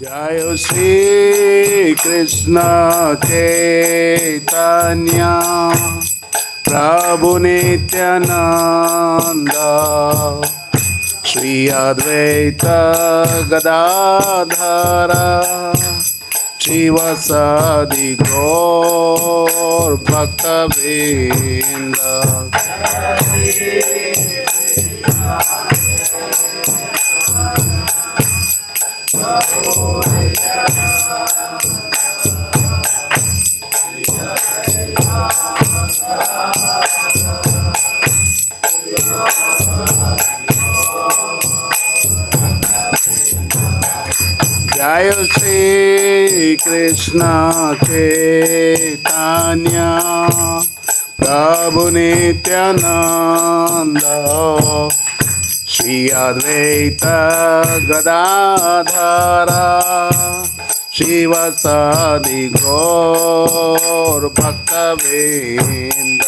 जय श्री कृष्ण चैतन्य प्रभु नित्यानंद श्री अद्वैत गदाधर शिवसादि गौर भक्तवृंद। जय श्री कृष्ण चैतन्य प्रभु नित्यानंद श्री अद्वैत गदाधर शिवसादि गौर भक्तवृंद।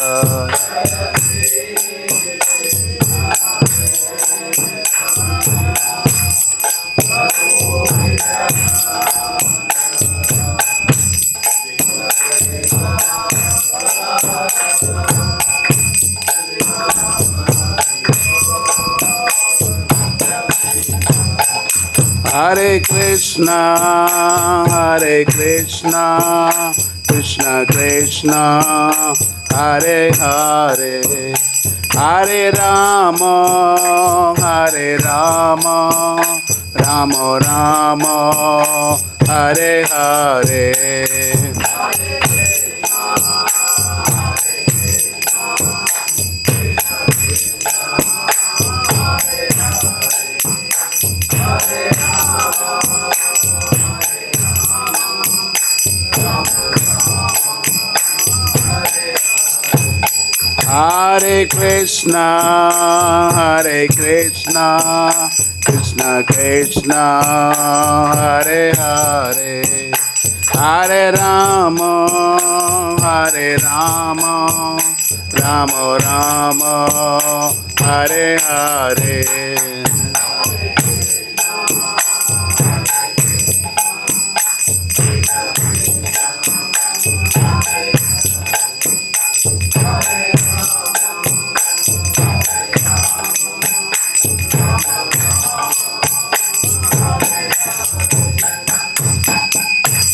हरे कृष्णा कृष्ण कृष्ण हरे हरे, हरे राम राम राम हरे हरे। हरे कृष्णा कृष्ण कृष्ण हरे हरे, हरे राम राम राम हरे हरे।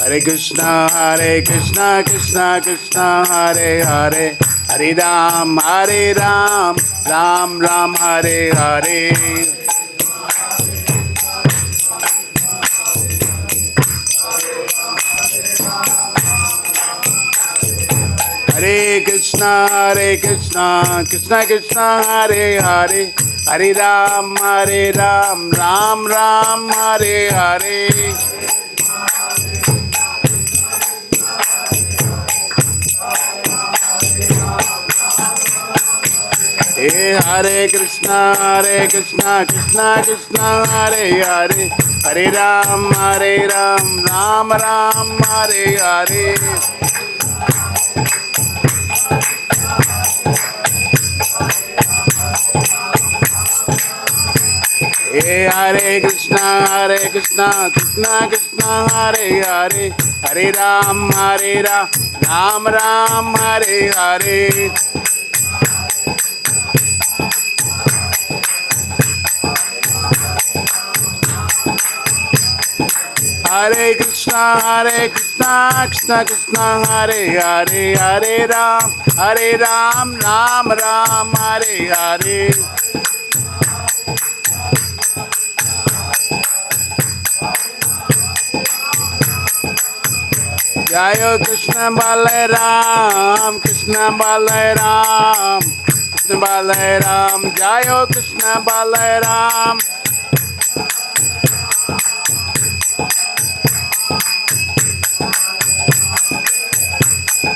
हरे कृष्णा कृष्णा कृष्णा हरे हरे, हरे राम राम राम हरे हरे। हरे कृष्णा कृष्णा कृष्णा हरे हरे, हरे राम राम राम हरे हरे। हरे कृष्णा कृष्णा कृष्णा हरे हरे, हरे राम राम राम हरे हरे। हरे कृष्णा कृष्णा कृष्णा हरे हरे, हरे राम राम राम हरे हरे। हरे कृष्णा कृष्णा कृष्णा हरे हरे, हरे राम राम राम हरे हरे। जय कृष्ण बलराम जय कृष्ण बलराम।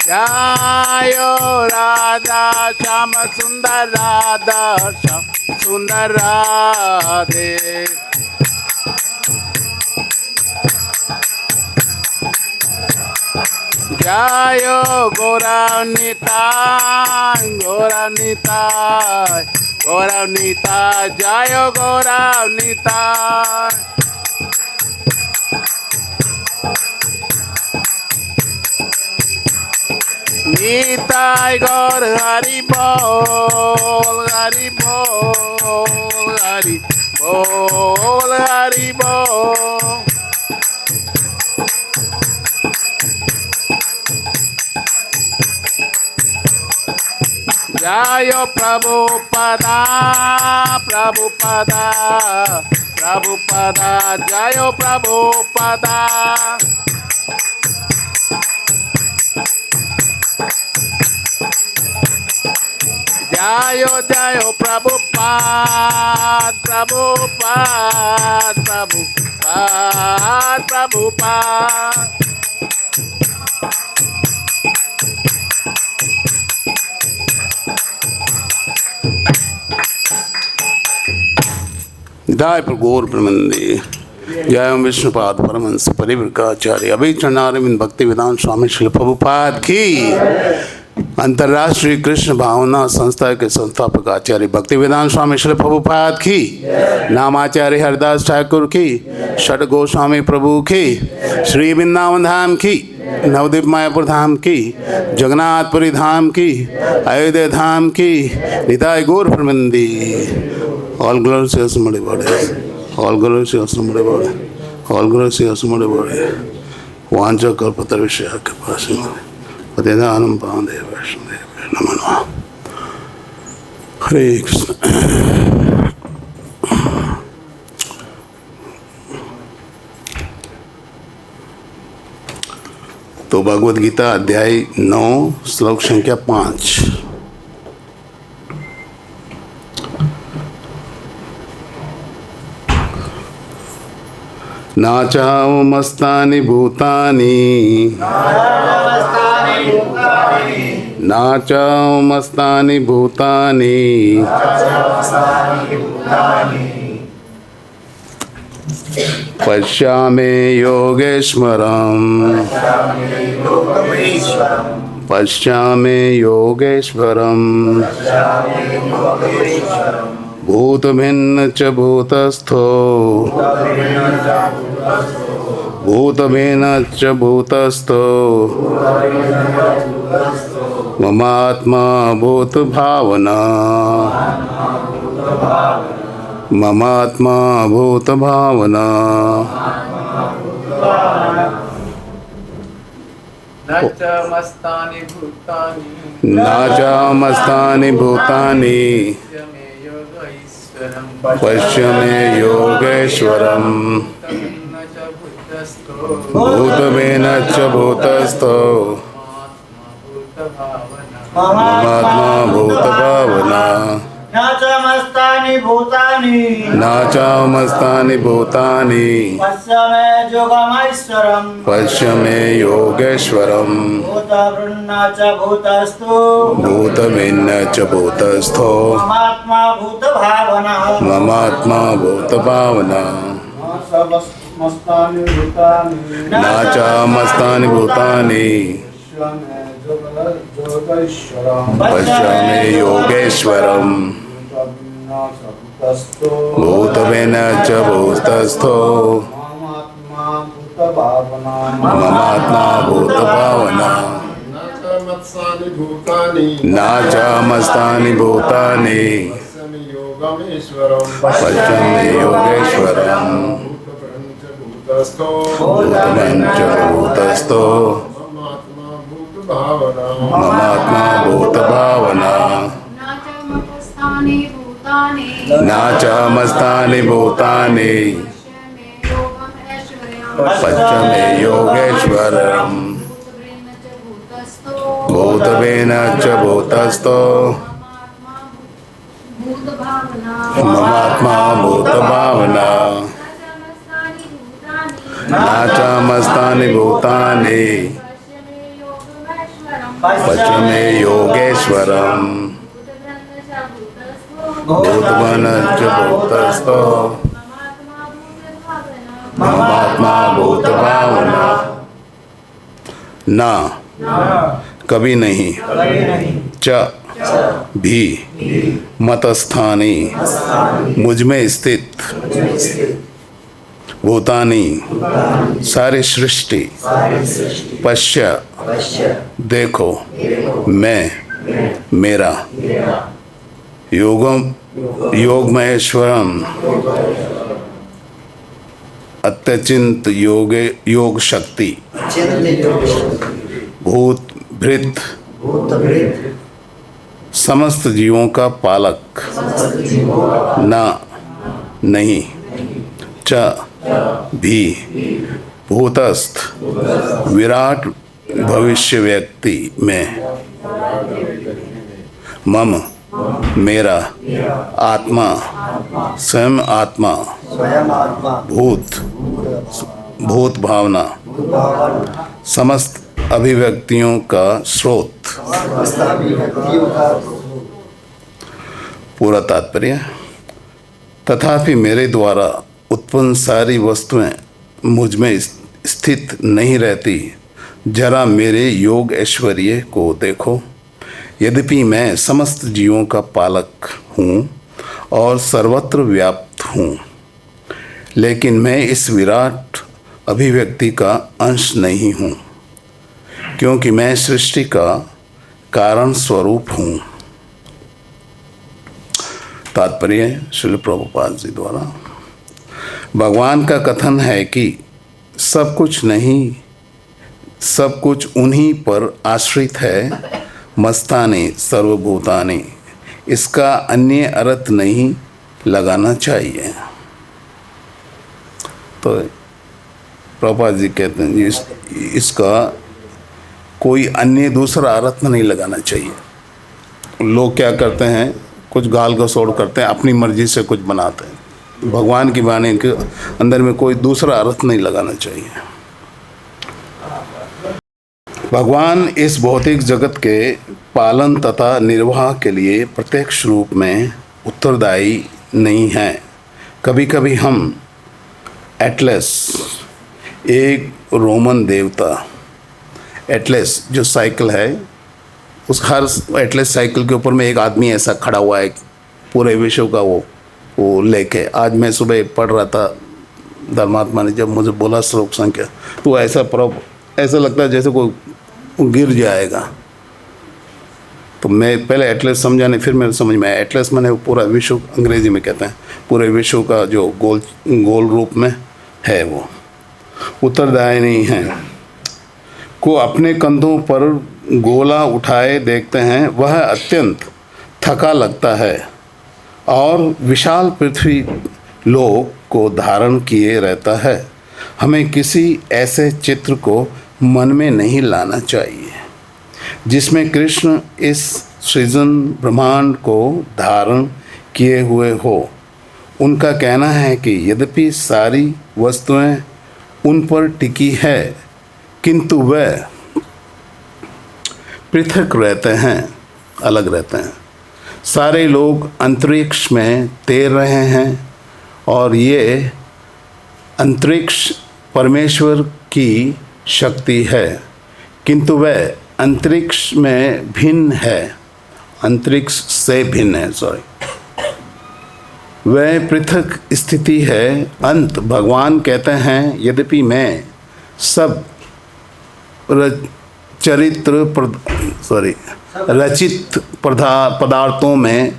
जय राधा श्याम सुंदर राधा श्याम सुंदर राधे। जय गौरानिताय जय गौरानिताय। निताय गौर हरि बोल हरि बोल हरि बोल हरि बोल। जय प्रभुपदा प्रभुपदा प्रभुपदा जय प्रभुपदा। जय जय प्रभुपाद प्रभुपाद प्रभुपाद प्रभुपाद। जय गौर प्रमंदी जय विष्णुपाद परमहंस परिव्राजकाचार्य अभी चरणारविंद भक्ति वेदांत स्वामी श्री प्रभुपाद की। अंतर्राष्ट्रीय कृष्ण भावना संस्था के संस्थापक आचार्य भक्ति वेदांत स्वामी श्री प्रभुपाद की। नामाचार्य हरिदास ठाकुर की। षट गोस्वामी प्रभु की। श्री वृंदावन धाम की। नवद्वीप मायापुर धाम की। जगन्नाथपुरी धाम की। अयोध्या धाम की। निताय गौर प्रमंदी। All glories to Asumade Bode. All glories to Asumade Bode. All glories to Asumade Bode. Vanja Kalpata Vishya Kapasima. Padedanam Bande Vaishnava Namana. Hare Krishna. तो भगवद गीता अध्याय 9 श्लोक संख्या 5। नाचाओ मस्तानि भूतानि नाचाओ मस्तानि भूतानि पश्यामि योगेश्वरम् पश्यामि योगेश्वरम् भूतभिन्न च भूतस्थो भूतभिन्न च भूतस्थो ममात्मा भूतभावना ममात्मा भूतभावना। न च मस्तानि भूतानि न च मस्तानि भूतानि पश्य मे योगेश्वरम् भूतमेन च भूतस्थो ममात्मा भूतभावना। न च मस्तानि भूतानि न च मस्तानि भूतानि पश्य मे योगमेश्वरम् पश्य मे योगेश्वरम् भूतभृन्न च भूतस्थो भूतभिन्न च भूतस्थो ममात्मा भूतभावना ममात्मा भूतभावना। न च मस्तानि भूतानि पश्य मे योगेश्वरम् भूतमेन च भूतस्थो ममात्मा भूतभावना। न च मस्तानि भूतानि पश्य मे योगेश्वरम् भूतमेन च भूतस्थो ममात्मा भूतभावना। न च मस्तानि भूतानि पश्य मे योगेश्वरम् भूतमेन च भूतस्थो ममात्मा भूतभावना। न च मस्तानि भूतानि पश्य मे योगेश्वरम् भूतमेन च भूतस्थो ममात्मा भूतभावना। न कभी नहीं च भी मतस्थानी मुझ में स्थित भूतानि सारी सृष्टि पश्चात देखो मैं मेरा योग महेश्वरम अत्यचिंत योग शक्ति भूत भृत समस्त जीवों का पालक नहीं च भी भूतस्थ विराट भविष्य व्यक्ति में मम मेरा आत्मा स्वयं आत्मा भूत भावना समस्त अभिव्यक्तियों का स्रोत। पूरा तात्पर्य, तथापि मेरे द्वारा उत्पन्न सारी वस्तुएं मुझ में स्थित नहीं रहती। जरा मेरे योग ऐश्वर्य को देखो। यद्यपि मैं समस्त जीवों का पालक हूँ और सर्वत्र व्याप्त हूँ, लेकिन मैं इस विराट अभिव्यक्ति का अंश नहीं हूँ, क्योंकि मैं सृष्टि का कारण स्वरूप हूँ। तात्पर्य श्रील प्रभुपाद जी द्वारा। भगवान का कथन है कि सब कुछ उन्हीं पर आश्रित है। मस्तानि सर्वभूतानि, इसका अन्य अर्थ नहीं लगाना चाहिए। तो प्रभुपाद जी कहते हैं इसका कोई अन्य दूसरा अर्थ नहीं लगाना चाहिए। लोग क्या करते हैं, कुछ गाल गसोड़ करते हैं, अपनी मर्जी से कुछ बनाते हैं। भगवान की वाणी के अंदर में कोई दूसरा अर्थ नहीं लगाना चाहिए। भगवान इस भौतिक जगत के पालन तथा निर्वाह के लिए प्रत्यक्ष रूप में उत्तरदायी नहीं हैं। कभी कभी हम एटलस, एक रोमन देवता, एटलस जो साइकिल है, उस हर एटलस साइकिल के ऊपर में एक आदमी ऐसा खड़ा हुआ है पूरे विश्व का वो लेके। आज मैं सुबह पढ़ रहा था, धर्मात्मा ने जब मुझे बोला श्लोक संख्या, तो ऐसा लगता है जैसे कोई गिर जाएगा। तो मैं पहले एटलस समझा नहीं, फिर मेरे समझ में आया एटलस मैंने पूरा विश्व, अंग्रेजी में कहते हैं पूरे विश्व का जो गोल रूप में है, वो उत्तरदायी नहीं है। को अपने कंधों पर गोला उठाए देखते हैं, वह अत्यंत थका लगता है और विशाल पृथ्वी लोक को धारण किए रहता है। हमें किसी ऐसे चित्र को मन में नहीं लाना चाहिए जिसमें कृष्ण इस सृजन ब्रह्मांड को धारण किए हुए हो। उनका कहना है कि यद्यपि सारी वस्तुएं उन पर टिकी है, किंतु वह पृथक रहते हैं, अलग रहते हैं। सारे लोग अंतरिक्ष में तैर रहे हैं और ये अंतरिक्ष परमेश्वर की शक्ति है, किंतु वह अंतरिक्ष में भिन्न है, अंतरिक्ष से भिन्न है, वह पृथक स्थिति है। अंत भगवान कहते हैं, यद्यपि मैं सब रचित पदार्थों में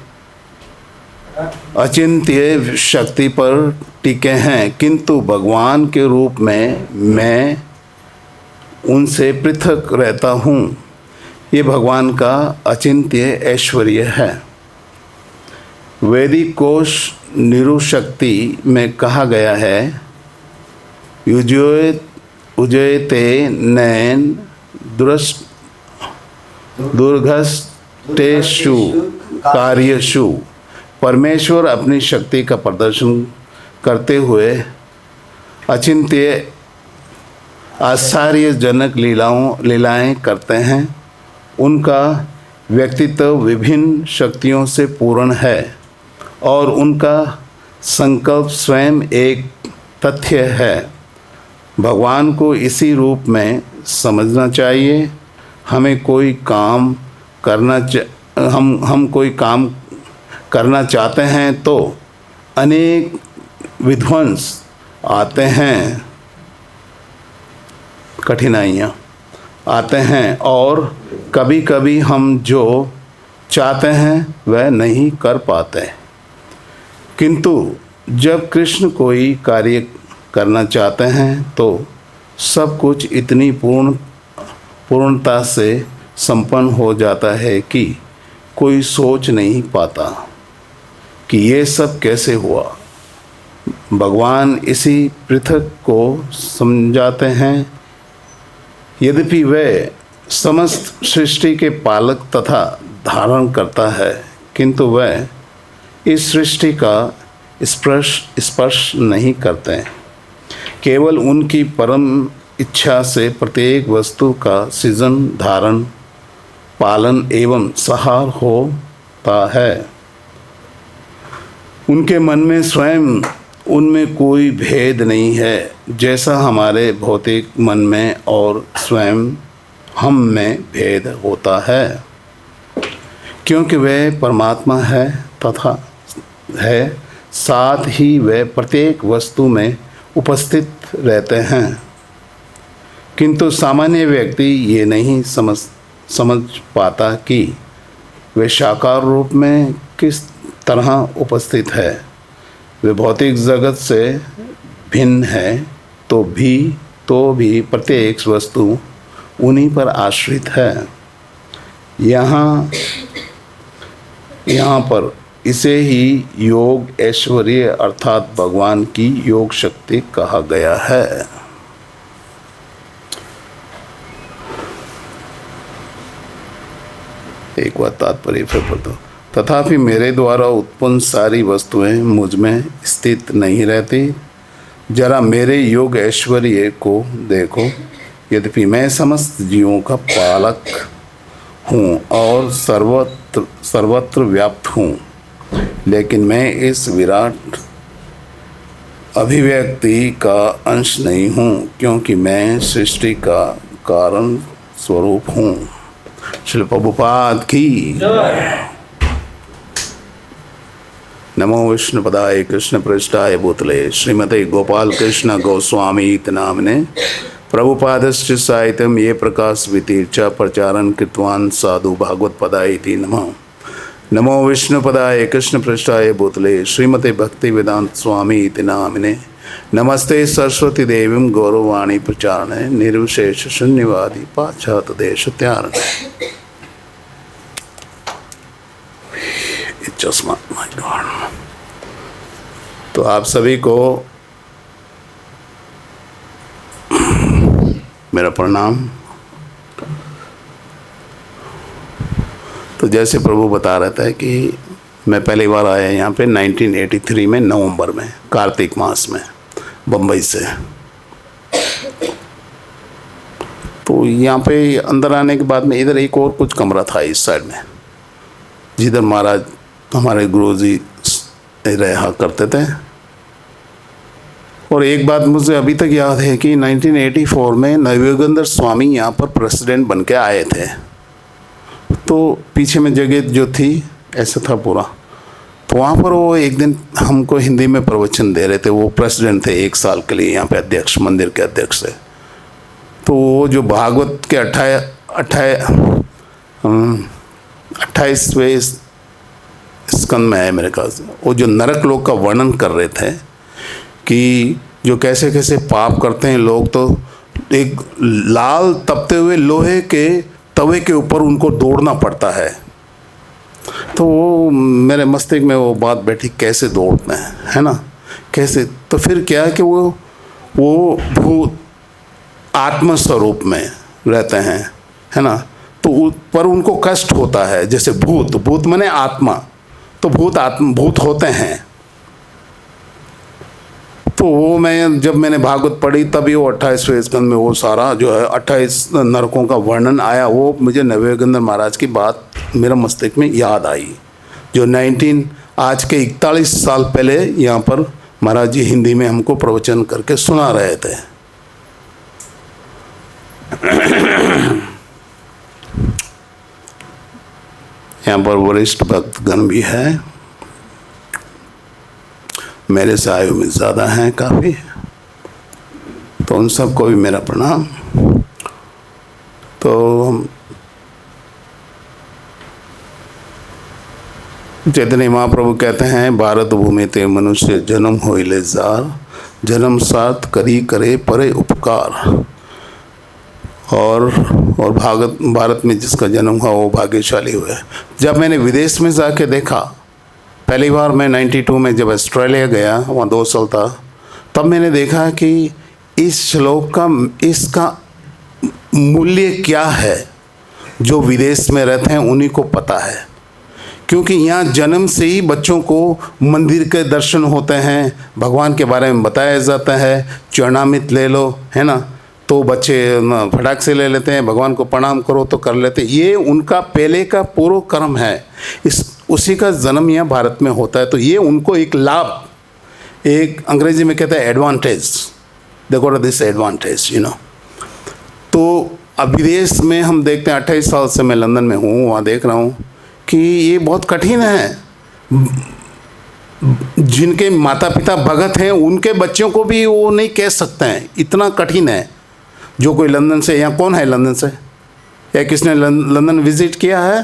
अचिंत्य शक्ति पर टिके हैं, किंतु भगवान के रूप में मैं उनसे पृथक रहता हूँ। ये भगवान का अचिंत्य ऐश्वर्य है। वैदिक कोश निरुशक्ति में कहा गया है, उजयते नैन दुर्घष्टेषु कार्येषु। परमेश्वर अपनी शक्ति का प्रदर्शन करते हुए अचिंत्य आश्चर्यजनक लीलाएं करते हैं। उनका व्यक्तित्व विभिन्न शक्तियों से पूर्ण है और उनका संकल्प स्वयं एक तथ्य है। भगवान को इसी रूप में समझना चाहिए। हमें कोई काम करना हम कोई काम करना चाहते हैं तो अनेक विध्वंस आते हैं, कठिनाइयाँ आते हैं, और कभी कभी हम जो चाहते हैं वह नहीं कर पाते। किंतु जब कृष्ण कोई कार्य करना चाहते हैं तो सब कुछ इतनी पूर्णता से संपन्न हो जाता है कि कोई सोच नहीं पाता कि ये सब कैसे हुआ। भगवान इसी पृथक को समझाते हैं। यद्यपि वह समस्त सृष्टि के पालक तथा धारण करता है, किंतु वह इस सृष्टि का स्पर्श नहीं करते। केवल उनकी परम इच्छा से प्रत्येक वस्तु का सृजन, धारण, पालन एवं संहार होता है। उनके मन में स्वयं उनमें कोई भेद नहीं है, जैसा हमारे भौतिक मन में और स्वयं हम में भेद होता है। क्योंकि वह परमात्मा है तथा साथ ही वह प्रत्येक वस्तु में उपस्थित रहते हैं। किंतु सामान्य व्यक्ति ये नहीं समझ पाता कि वे साकार रूप में किस तरह उपस्थित है। वे भौतिक जगत से भिन्न है तो भी प्रत्येक वस्तु उन्हीं पर आश्रित है। यहाँ पर इसे ही योग ऐश्वर्य अर्थात भगवान की योग शक्ति कहा गया है। एक बात तात्पर्य फिर पढ़ दो। तथापि मेरे द्वारा उत्पन्न सारी वस्तुएं मुझ में स्थित नहीं रहती। जरा मेरे योग ऐश्वर्य को देखो। यद्यपि मैं समस्त जीवों का पालक हूँ और सर्वत्र व्याप्त हूँ, लेकिन मैं इस विराट अभिव्यक्ति का अंश नहीं हूँ, क्योंकि मैं सृष्टि का कारण स्वरूप हूँ। श्री प्रभुपाद की नमो विष्णुपदाय कृष्ण पृष्ठाय भूतले श्रीमते गोपाल कृष्ण गोस्वामी इति नाम्ने प्रभुपादश्च साहित्यम ये प्रकाश वितीर्च प्रचारं कृतवान् साधु भागवत पदाय इति नमः। नमो विष्णुपदाय कृष्ण पृष्ठाय भूतले श्रीमते भक्ति वेदांत स्वामी इति नामिने नमस्ते सरस्वती देवीं गौरवाणी प्रचारणे निर्विशेष शून्यवादी पाश्चात्य देश त्यारणे। चश्मा माय गॉड। तो आप सभी को मेरा प्रणाम। तो जैसे प्रभु बता रहा था कि मैं पहली बार आया यहाँ पे 1983 में नवंबर में, कार्तिक मास में, बम्बई से। तो यहाँ पे अंदर आने के बाद में इधर एक और कुछ कमरा था इस साइड में, जिधर महाराज हमारे गुरुजी रहा करते थे। और एक बात मुझे अभी तक याद है कि 1984 में नवयोगेंद्र स्वामी यहाँ पर प्रेसिडेंट बन के आए थे। तो पीछे में जगह जो थी ऐसा था पूरा। तो वहाँ पर वो एक दिन हमको हिंदी में प्रवचन दे रहे थे। वो प्रेसिडेंट थे 1 साल के लिए यहाँ पे अध्यक्ष, मंदिर के अध्यक्ष थे। तो वो जो भागवत के 28वें स्कंद में है मेरे ख्याल से, वो जो नरक लोक का वर्णन कर रहे थे कि जो कैसे कैसे पाप करते हैं लोग, तो एक लाल तपते हुए लोहे के तवे के ऊपर उनको दौड़ना पड़ता है। तो वो मेरे मस्तिष्क में वो बात बैठी, कैसे दौड़ते हैं, है ना, कैसे। तो फिर क्या है कि वो भूत आत्म स्वरूप में रहते हैं, है ना। तो पर उनको कष्ट होता है, जैसे भूत माने आत्मा, तो भूत होते हैं। तो वो जब मैंने भागवत पढ़ी तभी वो 28वें स्कंद में वो सारा जो है 28 नरकों का वर्णन आया। वो मुझे नवयोगेंद्र महाराज की बात मेरा मस्तिष्क में याद आई, जो आज के 41 साल पहले यहाँ पर महाराज जी हिंदी में हमको प्रवचन करके सुना रहे थे। यहाँ पर वरिष्ठ भक्तगण भी है, मेरे से आयु में ज़्यादा हैं काफ़ी। तो उन सबको भी मेरा प्रणाम। तो हम चैतन्य महाप्रभु कहते हैं, भारत भूमि ते मनुष्य जन्म होइले जार, जन्म साथ करी करे परे उपकार। और भारत में जिसका जन्म हुआ वो भाग्यशाली हुआ है। जब मैंने विदेश में जाके देखा, पहली बार मैं 92 में जब ऑस्ट्रेलिया गया, वहाँ 2 साल था, तब मैंने देखा कि इस श्लोक का इसका मूल्य क्या है। जो विदेश में रहते हैं उन्हीं को पता है, क्योंकि यहाँ जन्म से ही बच्चों को मंदिर के दर्शन होते हैं, भगवान के बारे में बताया जाता है, चरणामृत ले लो, है ना, तो बच्चे फटाक से ले लेते हैं, भगवान को प्रणाम करो तो कर लेते हैं। ये उनका पहले का पूर्व कर्म है, उसी का जन्म यहाँ भारत में होता है। तो ये उनको एक लाभ, एक अंग्रेजी में कहते हैं एडवांटेज, देखो दिस एडवांटेज, यू नो। तो अब विदेश में हम देखते हैं, 28 साल से मैं लंदन में हूँ, वहाँ देख रहा हूँ कि ये बहुत कठिन है। जिनके माता पिता भगत हैं उनके बच्चों को भी वो नहीं कह सकते हैं, इतना कठिन है। जो कोई लंदन से, यहाँ कौन है लंदन से, या किसने लंदन विजिट किया है?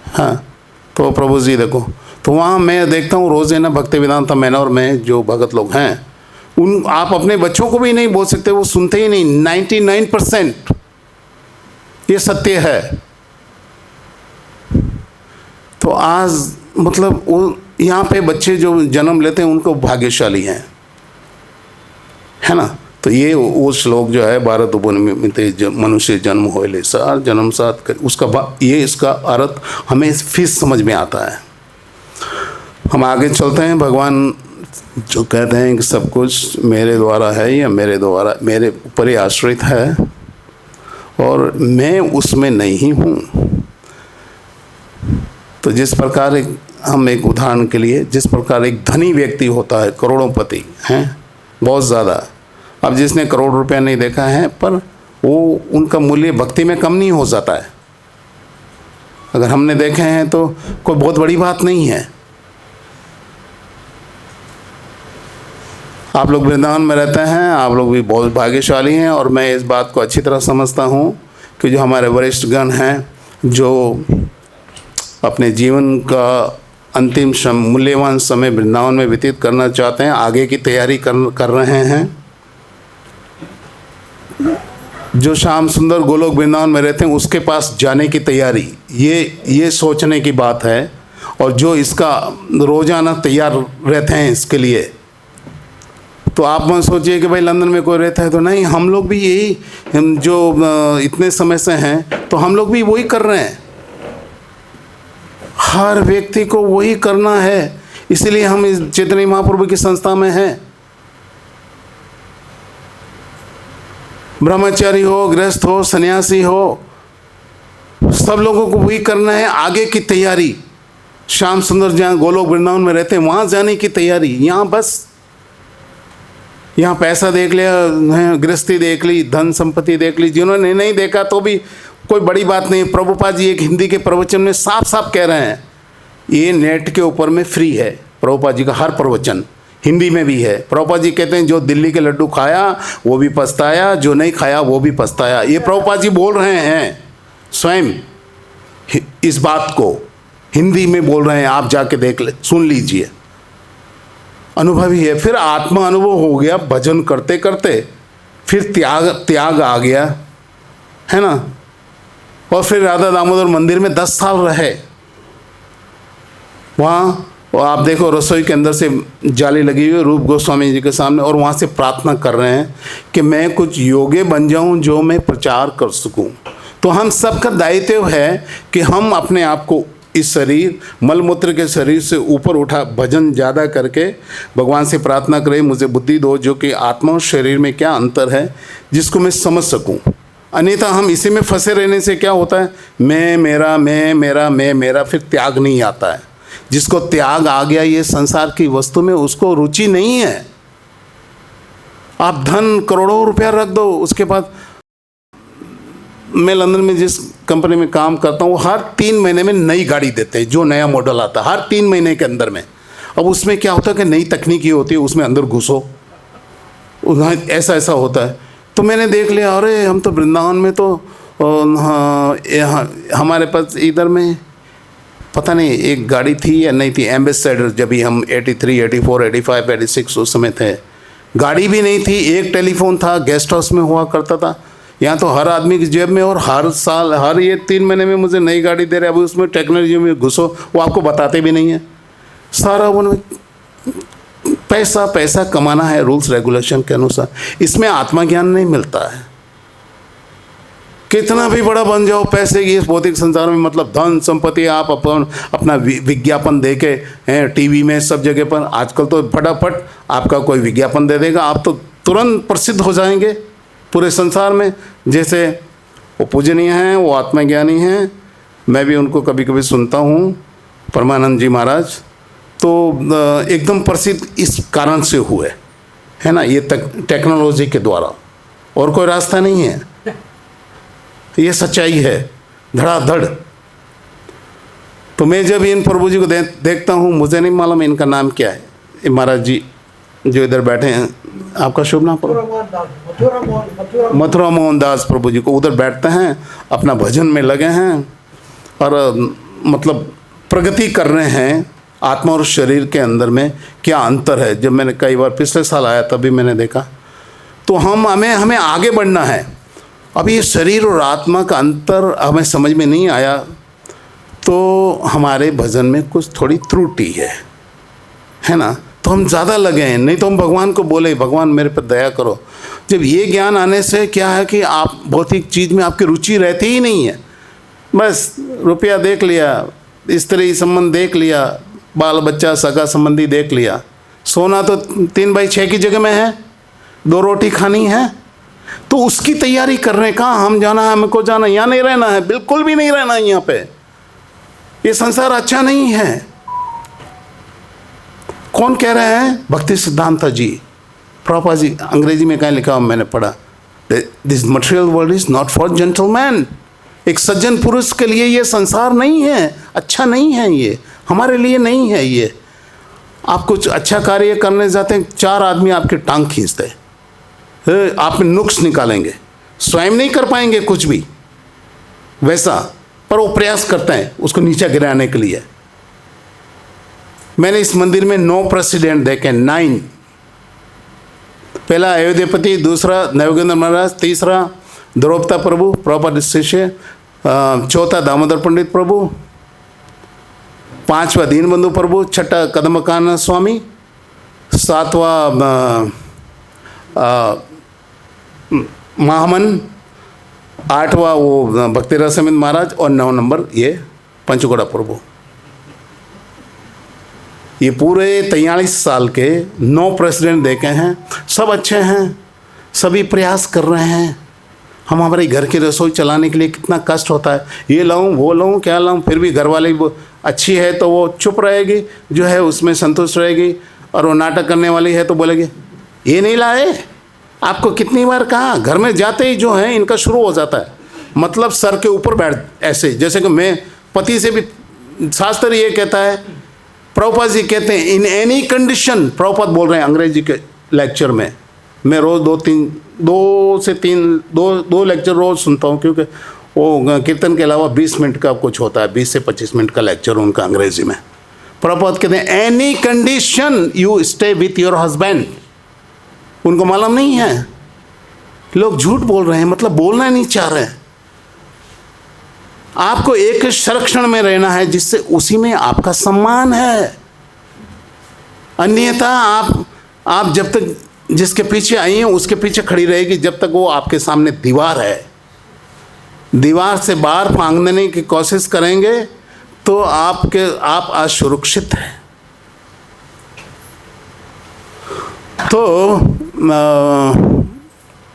हाँ, तो प्रभु जी देखो, तो वहाँ मैं देखता हूँ रोज़ाना भक्ति वेदांता मैनर में जो भगत लोग हैं, उन आप अपने बच्चों को भी नहीं बोल सकते, वो सुनते ही नहीं। 99% ये सत्य है। तो आज मतलब वो यहाँ पे बच्चे जो जन्म लेते हैं उनको भाग्यशाली हैं, है ना। तो ये वो श्लोक जो है, भारत भूमि में मनुष्य जन्म होइले सार, जन्म साथ कर, उसका ये इसका अर्थ हमें फिर समझ में आता है। हम आगे चलते हैं। भगवान जो कहते हैं कि सब कुछ मेरे द्वारा है या मेरे ऊपर ही आश्रित है और मैं उसमें नहीं हूँ। तो जिस प्रकार हम एक उदाहरण के लिए, जिस प्रकार एक धनी व्यक्ति होता है, करोड़ोंपति हैं बहुत ज़्यादा, अब जिसने करोड़ रुपया नहीं देखा है, पर वो उनका मूल्य भक्ति में कम नहीं हो जाता है। अगर हमने देखे हैं तो कोई बहुत बड़ी बात नहीं है। आप लोग वृंदावन में रहते हैं, आप लोग भी बहुत भाग्यशाली हैं। और मैं इस बात को अच्छी तरह समझता हूँ कि जो हमारे वरिष्ठ गण हैं, जो अपने जीवन का अंतिम मूल्यवान समय वृंदावन में व्यतीत करना चाहते हैं, आगे की तैयारी कर रहे हैं। जो श्याम सुंदर गोलोक वृंदावन में रहते हैं उसके पास जाने की तैयारी, ये सोचने की बात है। और जो इसका रोज़ाना तैयार रहते हैं इसके लिए, तो आप मत सोचिए कि भाई लंदन में कोई रहता है तो नहीं, हम लोग भी यही, हम जो इतने समय से हैं तो हम लोग भी वही कर रहे हैं। हर व्यक्ति को वही करना है, इसलिए हम इस चैतन्य महाप्रभु की संस्था में हैं। ब्रह्मचारी हो, गृहस्थ हो, सन्यासी हो, सब लोगों को वही करना है। आगे की तैयारी, श्याम सुंदर जहाँ गोलोक वृंदावन में रहते हैं वहाँ जाने की तैयारी। यहाँ बस यहाँ पैसा देख लिया, गृहस्थी देख ली, धन संपत्ति देख ली, जिन्होंने नहीं देखा तो भी कोई बड़ी बात नहीं। प्रभुपाद जी एक हिंदी के प्रवचन में साफ साफ कह रहे हैं, ये नेट के ऊपर में फ्री है। प्रभुपाद जी का हर प्रवचन हिंदी में भी है। प्रभुपाद जी कहते हैं जो दिल्ली के लड्डू खाया वो भी पछताया, जो नहीं खाया वो भी पछताया। ये प्रभुपाद जी बोल रहे हैं, स्वयं इस बात को हिंदी में बोल रहे हैं। आप जाके देख ले, सुन लीजिए, अनुभवी है। फिर आत्मा अनुभव हो गया भजन करते करते, फिर त्याग आ गया, है ना। और फिर राधा दामोदर मंदिर में 10 साल रहे। वहाँ आप देखो रसोई के अंदर से जाली लगी हुई है रूप गोस्वामी जी के सामने, और वहाँ से प्रार्थना कर रहे हैं कि मैं कुछ योग्य बन जाऊँ जो मैं प्रचार कर सकूँ। तो हम सबका दायित्व है कि हम अपने आप को इस शरीर, मलमूत्र के शरीर से ऊपर उठा, भजन ज़्यादा करके भगवान से प्रार्थना करें, मुझे बुद्धि दो जो कि आत्मा और शरीर में क्या अंतर है जिसको मैं समझ सकूं। अन्यथा हम इसी में फंसे रहने से क्या होता है, मैं मेरा, फिर त्याग नहीं आता है। जिसको त्याग आ गया ये संसार की वस्तु में, उसको रुचि नहीं है। आप धन करोड़ों रुपया रख दो, उसके बाद मैं लंदन में जिस कंपनी में काम करता हूँ, हर 3 महीने में नई गाड़ी देते हैं, जो नया मॉडल आता है हर 3 महीने के अंदर में। अब उसमें क्या होता है कि नई तकनीकी होती है, उसमें अंदर घुसो, उधर ऐसा ऐसा होता है। तो मैंने देख लिया, अरे हम तो वृंदावन में तो हाँ, हमारे पास इधर में पता नहीं एक गाड़ी थी या नहीं थी, एम्बेसडर, जब भी हम 83, 84, 85, 86 उस समय थे, गाड़ी भी नहीं थी, एक टेलीफोन था, गेस्ट हाउस में हुआ करता था। यहाँ तो हर आदमी की जेब में, और हर साल हर ये 3 महीने में मुझे नई गाड़ी दे रहे हैं। अभी उसमें टेक्नोलॉजी में घुसो, वो आपको बताते भी नहीं है। सारा उन्हें पैसा पैसा कमाना है रूल्स रेगुलेशन के अनुसार, इसमें आत्मज्ञान नहीं मिलता है। कितना भी बड़ा बन जाओ, पैसे की इस भौतिक संसार में, मतलब धन संपत्ति, आप अपना विज्ञापन दे के हैं टीवी में सब जगह पर। आजकल तो फटाफट आपका कोई विज्ञापन दे देगा, आप तो तुरंत प्रसिद्ध हो जाएंगे पूरे संसार में। जैसे वो पूजनीय हैं, वो आत्मज्ञानी हैं, मैं भी उनको कभी कभी सुनता हूँ, परमानंद जी महाराज, तो एकदम प्रसिद्ध इस कारण से हुए, है ना, ये टेक्नोलॉजी के द्वारा, और कोई रास्ता नहीं है, ये सच्चाई है धड़ाधड़। तो मैं जब इन प्रभु जी को देखता हूँ, मुझे नहीं मालूम इनका नाम क्या है, ये महाराज जी जो इधर बैठे हैं, आपका शुभ नाम? मथुरा मोहन दास प्रभु जी को, उधर बैठते हैं, अपना भजन में लगे हैं, और मतलब प्रगति कर रहे हैं आत्मा और शरीर के अंदर में क्या अंतर है। जब मैंने कई बार पिछले साल आया तभी मैंने देखा, तो हमें आगे बढ़ना है। अभी ये शरीर और आत्मा का अंतर हमें समझ में नहीं आया, तो हमारे भजन में कुछ थोड़ी त्रुटि है ना। तो हम ज़्यादा लगे हैं, नहीं तो हम भगवान को बोले, भगवान मेरे पर दया करो। जब ये ज्ञान आने से क्या है कि आप भौतिक चीज़ में आपकी रुचि रहती ही नहीं है, बस रुपया देख लिया, स्त्री संबंध देख लिया, बाल बच्चा सगा संबंधी देख लिया, सोना तो 3/6 की जगह में है, 2 रोटी खानी है, तो उसकी तैयारी कर रहे हैं। कहाँ हम जाना है, हमको जाना, यहाँ नहीं रहना है, बिल्कुल भी नहीं रहना है यहाँ पे। ये संसार अच्छा नहीं है। कौन कह रहे हैं? भक्ति सिद्धांत जी, प्रभुपाद जी, अंग्रेजी में कहीं लिखा हुआ मैंने पढ़ा, this material world is not for gentleman. एक सज्जन पुरुष के लिए ये संसार नहीं है, अच्छा नहीं है, ये हमारे लिए नहीं है। ये आप कुछ अच्छा कार्य करने जाते हैं, 4 आदमी आपकी टांग खींचते, आप में नुक्स निकालेंगे, स्वयं नहीं कर पाएंगे कुछ भी वैसा, पर वो प्रयास करते हैं उसको नीचे गिराने के लिए। मैंने इस मंदिर में 9 प्रेसिडेंट देखे, 9। पहला अयोध्यापति, दूसरा नवगेंद्र महाराज, तीसरा द्रौपदा प्रभु प्रभुपाद शिष्य, चौथा दामोदर पंडित प्रभु, 5वां दीनबंधु प्रभु, 6ठा कदमकानंद स्वामी, 7वां महामन, 8वां वो भक्ति रसमिंद महाराज, और 9 नंबर ये पंचगोड़ा प्रभु। ये पूरे 43 साल के 9 प्रेसिडेंट देखे हैं, सब अच्छे हैं, सभी प्रयास कर रहे हैं। हम हमारे घर की रसोई चलाने के लिए कितना कष्ट होता है, ये लाऊं वो लाऊं क्या लाऊं, फिर भी घरवाले अच्छी है तो वो चुप रहेगी, जो है उसमें संतुष्ट रहेगी, और वो नाटक करने वाली है तो बोलेगी ये नहीं लाए। आपको कितनी बार कहा, घर में जाते ही जो है इनका शुरू हो जाता है, मतलब सर के ऊपर बैठ, ऐसे जैसे कि मैं पति से भी, शास्त्र ये कहता है, प्रभुपाद जी कहते हैं इन एनी कंडीशन, प्रभुपाद बोल रहे हैं अंग्रेजी के लेक्चर में, मैं रोज़ 2 लेक्चर रोज़ सुनता हूँ, क्योंकि वो कीर्तन के अलावा 20 मिनट का कुछ होता है, 20 से 25 मिनट का लेक्चर उनका अंग्रेजी में। प्रभुपाद कहते हैं any condition you stay with your husband. उनको मालूम नहीं है, लोग झूठ बोल रहे हैं, मतलब बोलना नहीं चाह रहे हैं। आपको एक संरक्षण में रहना है जिससे उसी में आपका सम्मान है, अन्यथा आप जब तक जिसके पीछे आई हैं उसके पीछे खड़ी रहेगी, जब तक वो आपके सामने दीवार है। दीवार से बाहर फांगने की कोशिश करेंगे तो आप असुरक्षित हैं। तो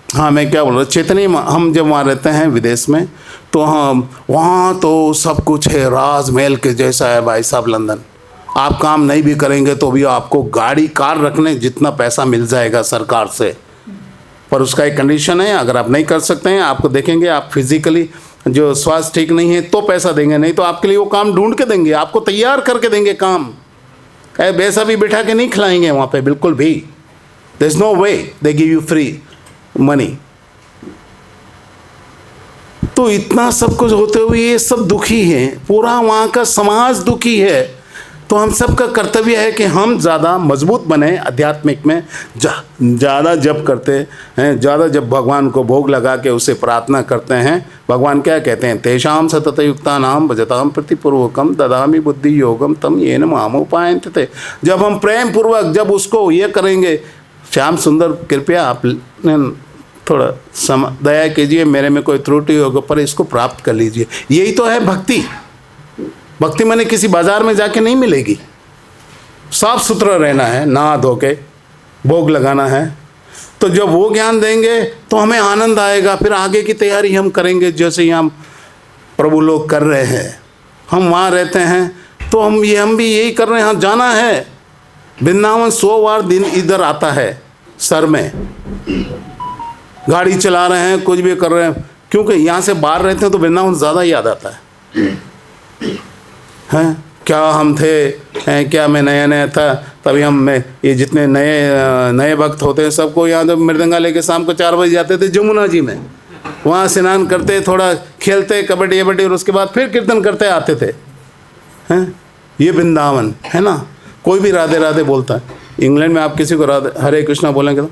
हाँ, मैं क्या बोल रहा, चेतनी, हम जब वहाँ रहते हैं विदेश में, तो हम वहाँ तो सब कुछ है, राजमहल के जैसा है भाई साहब लंदन। आप काम नहीं भी करेंगे तो भी आपको गाड़ी कार रखने जितना पैसा मिल जाएगा सरकार से, पर उसका एक कंडीशन है, अगर आप नहीं कर सकते हैं, आपको देखेंगे आप फिजिकली जो स्वास्थ्य ठीक नहीं है तो पैसा देंगे, नहीं तो आपके लिए वो काम ढूंढ के देंगे, आपको तैयार करके देंगे काम, वैसा भी बिठा के नहीं खिलाएंगे वहाँ पे बिल्कुल भी। There is no way they give you free money. तो इतना सब कुछ होते हुए ये सब दुखी हैं, पूरा वहाँ का समाज दुखी है। तो हम सब का कर्तव्य है कि हम ज़्यादा मजबूत बने आध्यात्मिक में, ज़्यादा जप करते हैं, ज़्यादा जब भगवान को भोग लगा के उससे प्रार्थना करते हैं। भगवान क्या कहते हैं, तेषाम सततयुक्ता नाम भजताम प्रतिपूर्वकम ददामि बुद्धि योगम तम येन मामुपायन्ते। जब हम प्रेम पूर्वक जब उसको ये करेंगे, श्याम सुंदर कृपया आप थोड़ा दया कीजिए, मेरे में कोई त्रुटि होगा पर इसको प्राप्त कर लीजिए। यही तो है भक्ति। भक्ति मैंने किसी बाजार में जाके नहीं मिलेगी। साफ सुथरा रहना है, नहा धो के भोग लगाना है। तो जब वो ज्ञान देंगे तो हमें आनंद आएगा, फिर आगे की तैयारी हम करेंगे जैसे हम प्रभु लोग कर रहे हैं। हम वहाँ रहते हैं तो हम भी यही कर रहे हैं। हाँ, जाना है वृंदावन 100 बार दिन इधर आता है सर में, गाड़ी चला रहे हैं, कुछ भी कर रहे हैं, क्योंकि यहाँ से बाहर रहते हैं तो वृंदावन ज़्यादा याद आता है। हैं क्या हम थे, हैं क्या मैं नया नया था तभी हम ये जितने नए भक्त होते हैं सबको यहाँ तो मृदंगा लेके शाम को 4 बजे जाते थे जमुना जी में, वहाँ स्नान करते, थोड़ा खेलते कबड्डी वबड्डी और उसके बाद फिर कीर्तन करते आते थे। हैं ये वृंदावन है ना। कोई भी राधे राधे बोलता है। इंग्लैंड में आप किसी को राधे हरे कृष्णा बोलेंगे तो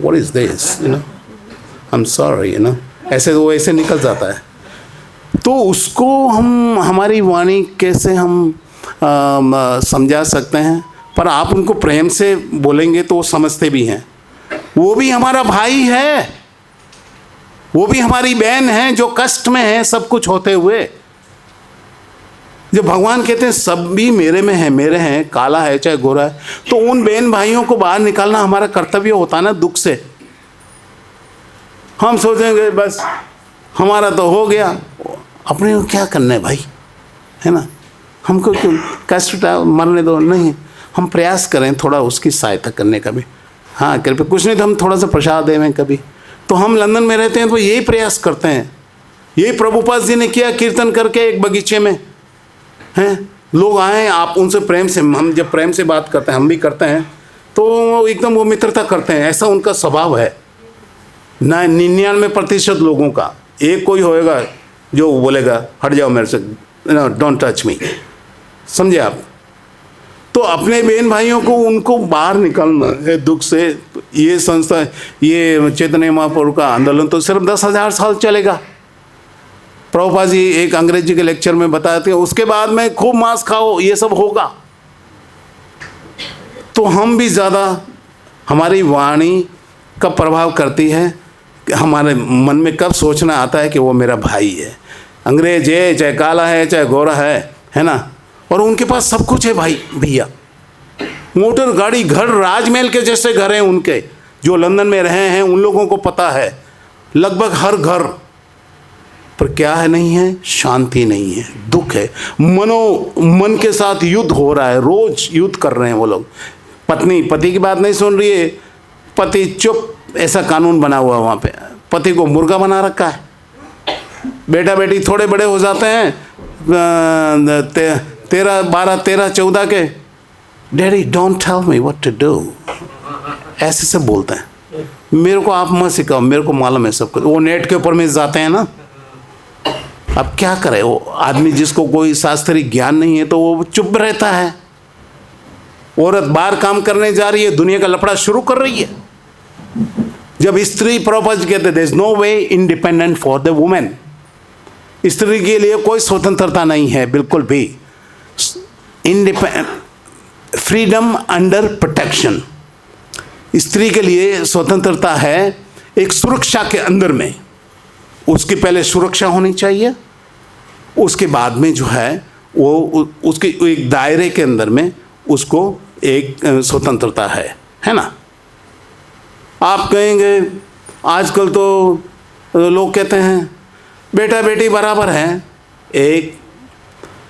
what is this, you know, I am sorry, you know, ऐसे वो ऐसे निकल जाता है। तो उसको हम हमारी वाणी कैसे हम समझा सकते हैं, पर आप उनको प्रेम से बोलेंगे तो वो समझते भी हैं। वो भी हमारा भाई है, वो भी हमारी बहन है जो कष्ट में है सब कुछ होते हुए। जब भगवान कहते हैं सब भी मेरे में है, मेरे हैं, काला है चाहे गोरा है, तो उन बहन भाइयों को बाहर निकालना हमारा कर्तव्य होता है ना दुख से। हम सोचेंगे बस हमारा तो हो गया, अपने को क्या करना है भाई, है ना, हमको क्यों कष्ट मरने दो। नहीं, हम प्रयास करें थोड़ा उसकी सहायता करने का भी। हाँ कृपया, कुछ नहीं तो हम थोड़ा सा प्रसाद देवें कभी। तो हम लंदन में रहते हैं तो यही प्रयास करते हैं। यही प्रभुपाद जी ने किया, कीर्तन करके एक बगीचे में हैं, लोग आए, आप उनसे प्रेम से, हम जब प्रेम से बात करते हैं, हम भी करते हैं, तो एकदम वो मित्रता करते हैं। ऐसा उनका स्वभाव है। 99% लोगों का एक कोई होएगा जो बोलेगा हट जाओ मेरे से, डोंट टच मी, समझे आप। तो अपने बहन भाइयों को उनको बाहर निकालना है दुख से। ये संस्था, ये चैतन्य महाप्रभु का आंदोलन तो सिर्फ 10,000 साल चलेगा। प्रभुपाद जी एक अंग्रेजी के लेक्चर में बताते हैं, उसके बाद में खूब मांस खाओ, ये सब होगा। तो हम भी ज़्यादा, हमारी वाणी का प्रभाव करती है। हमारे मन में कब सोचना आता है कि वो मेरा भाई है, अंग्रेज है चाहे काला है चाहे गोरा है ना, और उनके पास सब कुछ है भाई भैया, मोटर गाड़ी, घर, राजमहल के जैसे घर हैं उनके। जो लंदन में रहे हैं उन लोगों को पता है, लगभग हर घर पर क्या है, नहीं है, शांति नहीं है, दुख है, मन के साथ युद्ध हो रहा है, रोज युद्ध कर रहे हैं वो लोग। पत्नी पति की बात नहीं सुन रही है, पति चुप, ऐसा कानून बना हुआ वहाँ पे, पति को मुर्गा बना रखा है। बेटा बेटी थोड़े बड़े हो जाते हैं, 13, 12, 13, 14 के, daddy don't tell me what to do, ऐसे सब बोलते हैं। मेरे को आप मत सिखाओ, मेरे को मालूम है सब कुछ। वो नेट के ऊपर में जाते हैं ना। अब क्या करे वो आदमी जिसको कोई शास्त्रीय ज्ञान नहीं है तो वो चुप रहता है। औरत बाहर काम करने जा रही है, दुनिया का लफड़ा शुरू कर रही है। जब स्त्री, प्रभुपाद जी कहते there is no way independent for the women, स्त्री के लिए कोई स्वतंत्रता नहीं है बिल्कुल भी। फ्रीडम अंडर प्रोटेक्शन, स्त्री के लिए स्वतंत्रता है एक सुरक्षा के अंदर में। उसकी पहले सुरक्षा होनी चाहिए, उसके बाद में जो है वो उसके एक दायरे के अंदर में उसको एक स्वतंत्रता है ना। आप कहेंगे आजकल तो लोग कहते हैं बेटा बेटी बराबर हैं, एक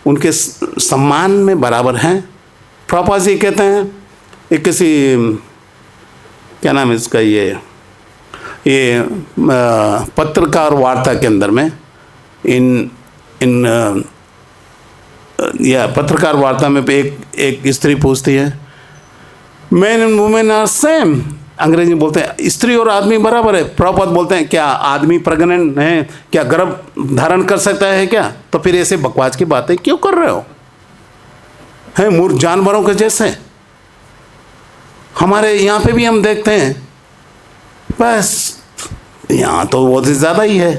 उनके सम्मान में बराबर हैं। प्रभुपाद जी कहते हैं, एक किसी क्या नाम है इसका, ये पत्रकार वार्ता के अंदर में या पत्रकार वार्ता में एक स्त्री पूछती है, men and women are same, अंग्रेजी में बोलते हैं स्त्री और आदमी बराबर है। प्रभुपाद बोलते हैं क्या आदमी प्रेग्नेंट है, क्या गर्भ धारण कर सकता है क्या? तो फिर ऐसे बकवास की बातें क्यों कर रहे हो? हैं मूर्ख जानवरों के जैसे। हमारे यहाँ पे भी हम देखते हैं, बस यहाँ तो बहुत ज़्यादा ही है,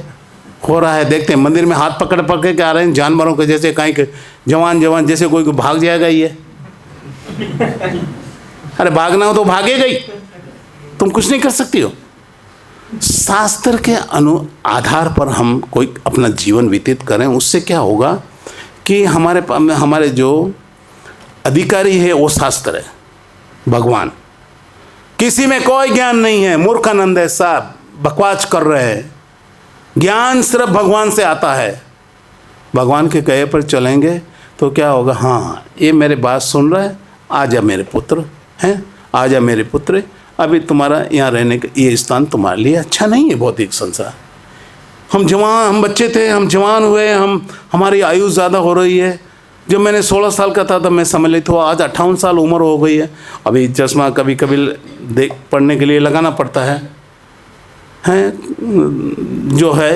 हो रहा है। देखते हैं मंदिर में हाथ पकड़ पकड़ के आ रहे हैं जानवरों के जैसे, कहीं के जवान जैसे कोई भाग जाएगा ये। अरे भागना हो तो भागेगा ही, तुम कुछ नहीं कर सकती हो। शास्त्र के आधार पर हम कोई अपना जीवन व्यतीत करें, उससे क्या होगा कि हमारे जो अधिकारी है वो शास्त्र है, भगवान। किसी में कोई ज्ञान नहीं है, मूर्खानंद है साहब, बकवास कर रहे हैं। ज्ञान सिर्फ भगवान से आता है। भगवान के कहे पर चलेंगे तो क्या होगा? हाँ ये मेरे बात सुन रहा है, आजा मेरे पुत्र हैं, आजा मेरे पुत्र, अभी तुम्हारा यहाँ रहने का ये स्थान तुम्हारे लिए अच्छा नहीं है। भौतिक संसार, हम बच्चे थे, हम जवान हुए, हमारी आयु ज़्यादा हो रही है। जब मैंने 16 साल का था तब मैं सम्मिलित हुआ, आज 58 साल उम्र हो गई है। अभी चश्मा कभी कभी पढ़ने के लिए लगाना पड़ता है जो है।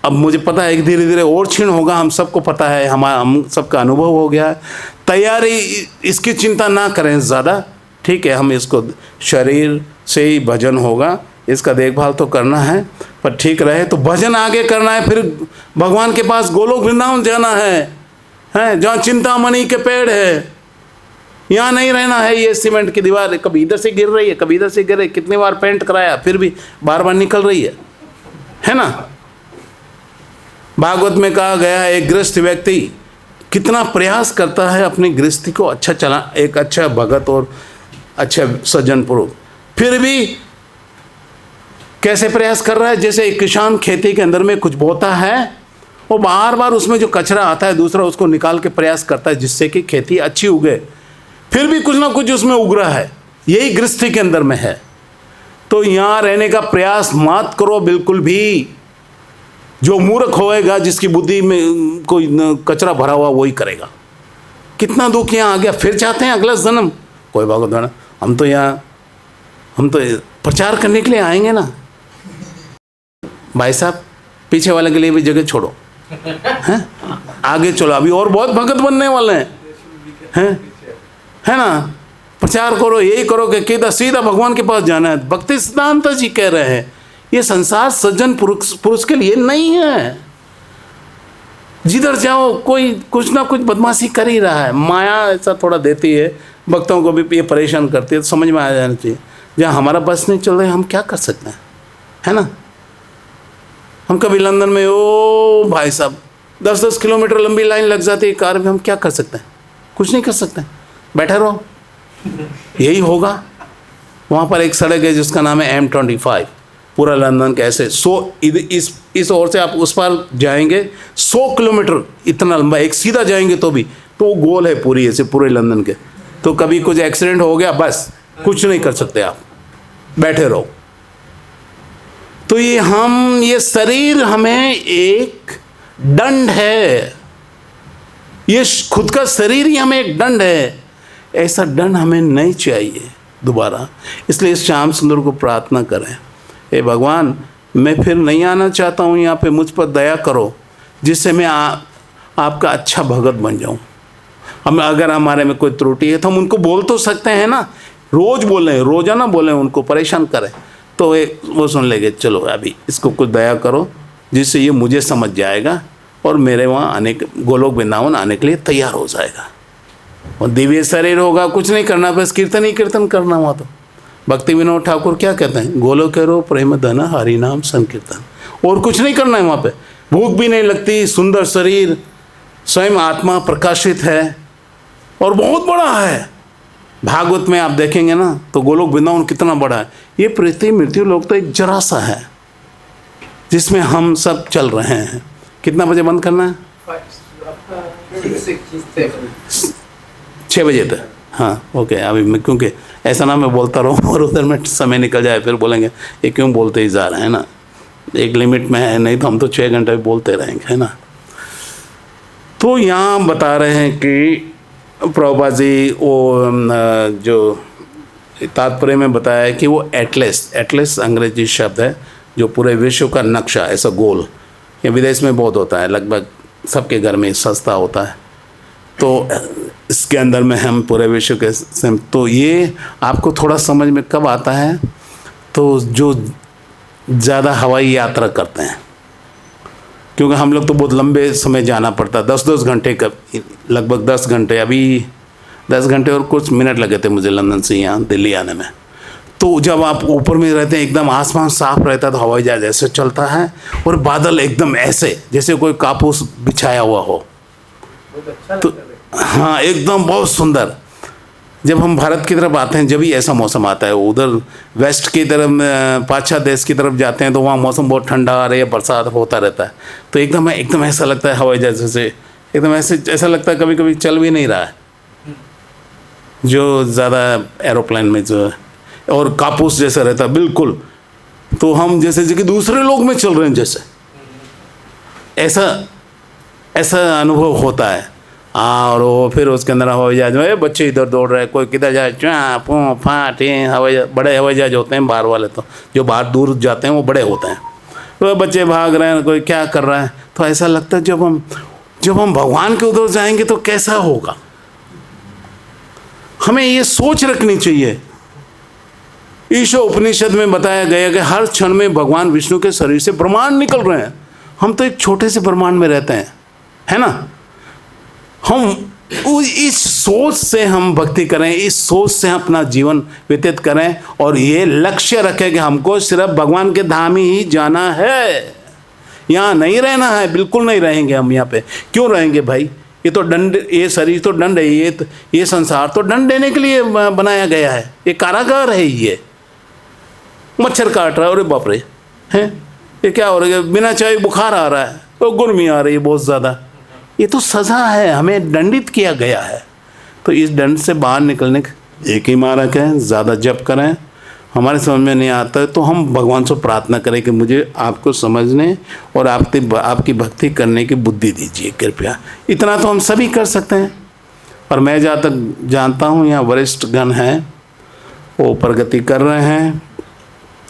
अब मुझे पता है कि धीरे धीरे और क्षीण होगा, हम सबको पता है, हम सबका अनुभव हो गया है। तैयारी, इसकी चिंता ना करें ज़्यादा, ठीक है। हम इसको शरीर से ही भजन होगा, इसका देखभाल तो करना है, पर ठीक रहे तो भजन आगे करना है। फिर भगवान के पास गोलोक वृंदावन जाना है जहाँ चिंतामणि के पेड़ है। यहाँ नहीं रहना है ये सीमेंट की दीवार कभी इधर से गिर रही है, कभी इधर से गिर रही है, कितनी बार पेंट कराया फिर भी बार बार निकल रही है ना। भागवत में कहा गया है एक गृहस्थ व्यक्ति कितना प्रयास करता है अपनी गृहस्थी को अच्छा चला, एक अच्छा भगत और अच्छा सज्जन पुरुष, फिर भी कैसे प्रयास कर रहा है? जैसे एक किसान खेती के अंदर में कुछ बोता है, वो बार बार उसमें जो कचरा आता है दूसरा उसको निकाल के प्रयास करता है जिससे कि खेती अच्छी उगे, फिर भी कुछ ना कुछ उसमें उग रहा है। यही गृहस्थी के अंदर में है। तो यहाँ रहने का प्रयास मत करो बिल्कुल भी। जो मूर्ख होएगा, जिसकी बुद्धि में कोई कचरा भरा हुआ, वही करेगा। कितना दुख यहाँ आ गया, फिर चाहते हैं अगला जन्म। कोई भगवान, हम तो प्रचार करने के लिए आएंगे ना भाई साहब, पीछे वाले के लिए भी जगह छोड़ो, हैं आगे चलो, अभी और बहुत भगत बनने वाले हैं, है ना। प्रचार करो, यही करो कि सीधा भगवान के पास जाना है। भक्ति सिद्धांत जी कह रहे हैं ये संसार सज्जन पुरुष के लिए नहीं है। जिधर जाओ कोई कुछ ना कुछ बदमाशी कर ही रहा है। माया ऐसा थोड़ा देती है, भक्तों को भी ये परेशान करती है, तो समझ में आ जाना चाहिए। जहाँ हमारा बस नहीं चल रहा हम क्या कर सकते हैं, है ना। हम कभी लंदन में, ओ भाई साहब 10-10 किलोमीटर लंबी लाइन लग जाती है कार में, हम क्या कर सकते हैं? कुछ नहीं कर सकते, बैठे रहो। यही होगा। वहाँ पर एक सड़क है जिसका नाम है M25, पूरा लंदन के ऐसे 100 इस ओर से आप उस पार जाएंगे 100 किलोमीटर इतना लंबा, एक सीधा जाएंगे तो भी तो गोल है पूरी ऐसे पूरे लंदन के। तो कभी कुछ एक्सीडेंट हो गया, बस कुछ नहीं कर सकते आप, बैठे रहो। तो ये शरीर हमें एक दंड है, ये खुद का शरीर ही हमें एक दंड है। ऐसा दंड हमें नहीं चाहिए दोबारा। इसलिए श्याम सुंदर को प्रार्थना करें, हे भगवान मैं फिर नहीं आना चाहता हूँ यहाँ पे, मुझ पर दया करो जिससे मैं आपका अच्छा भगत बन जाऊँ। हम अगर हमारे में कोई त्रुटि है तो हम उनको बोल तो सकते हैं ना, रोज़ बोलें, रोज़ाना बोलें, उनको परेशान करें तो वो सुन लेंगे। चलो अभी इसको कुछ दया करो जिससे ये मुझे समझ जाएगा और मेरे वहाँ आने के, गोलोक वृंदावन आने के लिए तैयार हो जाएगा। और दिव्य शरीर होगा, कुछ नहीं करना, बस कीर्तन ही कीर्तन करना। वहाँ तो भक्ति विनोद ठाकुर क्या कहते हैं, गोलोक करो प्रेम धन हरि नाम संकीर्तन, और कुछ नहीं करना है। वहाँ पे भूख भी नहीं लगती, सुंदर शरीर, स्वयं आत्मा प्रकाशित है और बहुत बड़ा है। भागवत में आप देखेंगे ना तो गोलोक वृंदावन कितना बड़ा है। ये पृथ्वी मृत्यु लोक तो एक जरा सा है जिसमें हम सब चल रहे हैं। कितना बजे बंद करना है? 6 बजे तक। हाँ ओके। अभी मैं, क्योंकि ऐसा ना मैं बोलता रहूँ और उधर में समय निकल जाए, फिर बोलेंगे ये क्यों बोलते ही जा रहे हैं ना। एक लिमिट में है, नहीं तो हम तो 6 घंटे बोलते रहेंगे, है ना। तो यहाँ बता रहे हैं कि प्रभुपाद जी वो जो तात्पर्य में बताया है कि वो एटलस अंग्रेजी शब्द है जो पूरे विश्व का नक्शा, ऐसा गोल, ये विदेश में बहुत होता है, लगभग सबके घर में सस्ता होता है। तो इसके अंदर में हम पूरे विश्व के तो ये आपको थोड़ा समझ में कब आता है, तो जो ज़्यादा हवाई यात्रा करते हैं, क्योंकि हम लोग तो बहुत लंबे समय जाना पड़ता है, 10-10 घंटे का, लगभग 10 घंटे, अभी 10 घंटे और कुछ मिनट लगे थे मुझे लंदन से यहाँ दिल्ली आने में। तो जब आप ऊपर में रहते हैं, एकदम आसमान साफ रहता है, तो हवाई जहाज ऐसे चलता है और बादल एकदम ऐसे जैसे कोई कापूस बिछाया हुआ हो। बहुत अच्छा तो लगता है। हाँ, एकदम बहुत सुंदर। जब हम भारत की तरफ आते हैं, जब भी ऐसा मौसम आता है, उधर वेस्ट की तरफ, पाश्चात्य देश की तरफ जाते हैं, तो वहाँ मौसम बहुत ठंडा आ रहा है, बरसात होता रहता है, तो एकदम ऐसा लगता है हवाई जहाज से एकदम ऐसा लगता है कभी कभी चल भी नहीं रहा है, जो ज़्यादा एरोप्लेन में जो है, और कापूस जैसा रहता है बिल्कुल। तो हम जैसे कि दूसरे लोग में चल रहे हैं जैसे, ऐसा अनुभव होता है। और वो फिर उसके अंदर हवाई जहाज में बच्चे इधर दौड़ रहे हैं, कोई किधर जाए, चा पू फाटे, बड़े हवाई जहाज होते हैं बाहर वाले, तो जो बाहर दूर जाते हैं वो बड़े होते हैं, तो बच्चे भाग रहे हैं, कोई क्या कर रहा है। तो ऐसा लगता है जब हम भगवान के उधर जाएंगे तो कैसा होगा। हमें ये सोच रखनी चाहिए। ईशो उपनिषद में बताया गया कि हर क्षण में भगवान विष्णु के शरीर से ब्रह्मांड निकल रहे हैं। हम तो एक छोटे से ब्रह्मांड में रहते हैं, है ना। हम इस सोच से हम भक्ति करें, इस सोच से हम अपना जीवन व्यतीत करें, और ये लक्ष्य रखें कि हमको सिर्फ भगवान के धाम ही जाना है, यहाँ नहीं रहना है। बिल्कुल नहीं रहेंगे हम यहाँ पे। क्यों रहेंगे भाई? ये तो दंड, ये शरीर तो दंड है, ये संसार तो दंड देने के लिए बनाया गया है। ये कारागार है, ये मच्छर काट रहा है, अरे बाप रे, हैं ये क्या हो रहा है, बिना चाहे बुखार आ रहा है, तो गर्मी आ रही है बहुत ज़्यादा। ये तो सज़ा है, हमें दंडित किया गया है। तो इस दंड से बाहर निकलने का एक ही मार्ग है, ज़्यादा जप करें। हमारे समझ में नहीं आता है तो हम भगवान से प्रार्थना करें कि मुझे आपको समझने और आपकी भक्ति करने की बुद्धि दीजिए कृपया। इतना तो हम सभी कर सकते हैं। और मैं जहाँ तक जानता हूँ, यहाँ वरिष्ठ गण हैं, वो प्रगति कर रहे हैं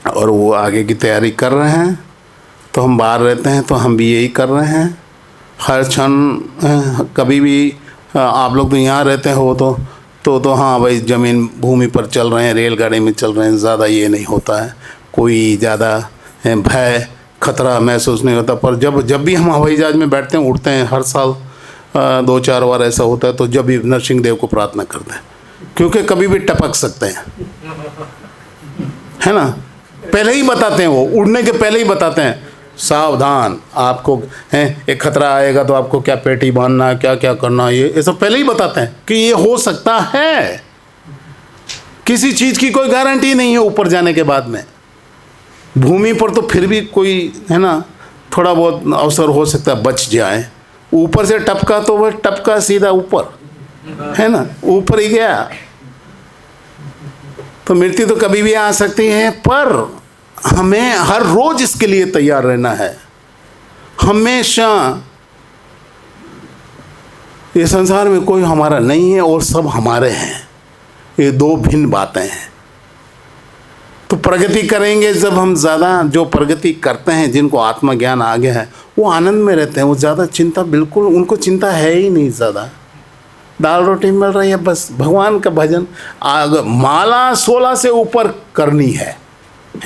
और वो आगे की तैयारी कर रहे हैं। तो हम बाहर रहते हैं तो हम भी यही कर रहे हैं। हर क्षण कभी भी आप लोग तो यहाँ रहते हो तो हाँ भाई, ज़मीन भूमि पर चल रहे हैं, रेलगाड़ी में चल रहे हैं, ज़्यादा ये नहीं होता है, कोई ज़्यादा भय खतरा महसूस नहीं होता। पर जब भी हम हवाई जहाज में बैठते हैं, उड़ते हैं, हर साल 2-4 बार ऐसा होता है, तो जब भी नरसिंह देव को प्रार्थना करते हैं, क्योंकि कभी भी टपक सकते हैं, है ना। पहले ही बताते हैं, वो उड़ने के पहले ही बताते हैं, सावधान, आपको है एक खतरा आएगा तो आपको क्या पेटी बांधना है, क्या क्या करना है, ये सब पहले ही बताते हैं कि ये हो सकता है। किसी चीज़ की कोई गारंटी नहीं है ऊपर जाने के बाद में। भूमि पर तो फिर भी कोई, है ना, थोड़ा बहुत अवसर हो सकता है बच जाए। ऊपर से टपका तो वह टपका सीधा ऊपर, है ना, ऊपर ही गया। तो मृत्यु तो कभी भी आ सकती है, पर हमें हर रोज इसके लिए तैयार रहना है, हमेशा। ये संसार में कोई हमारा नहीं है और सब हमारे हैं, ये दो भिन्न बातें हैं। तो प्रगति करेंगे जब हम ज़्यादा, जो प्रगति करते हैं, जिनको आत्मज्ञान आ गया है, वो आनंद में रहते हैं, वो ज़्यादा चिंता, बिल्कुल उनको चिंता है ही नहीं ज़्यादा। दाल रोटी मिल रही है, बस भगवान का भजन। माला 16 से ऊपर करनी है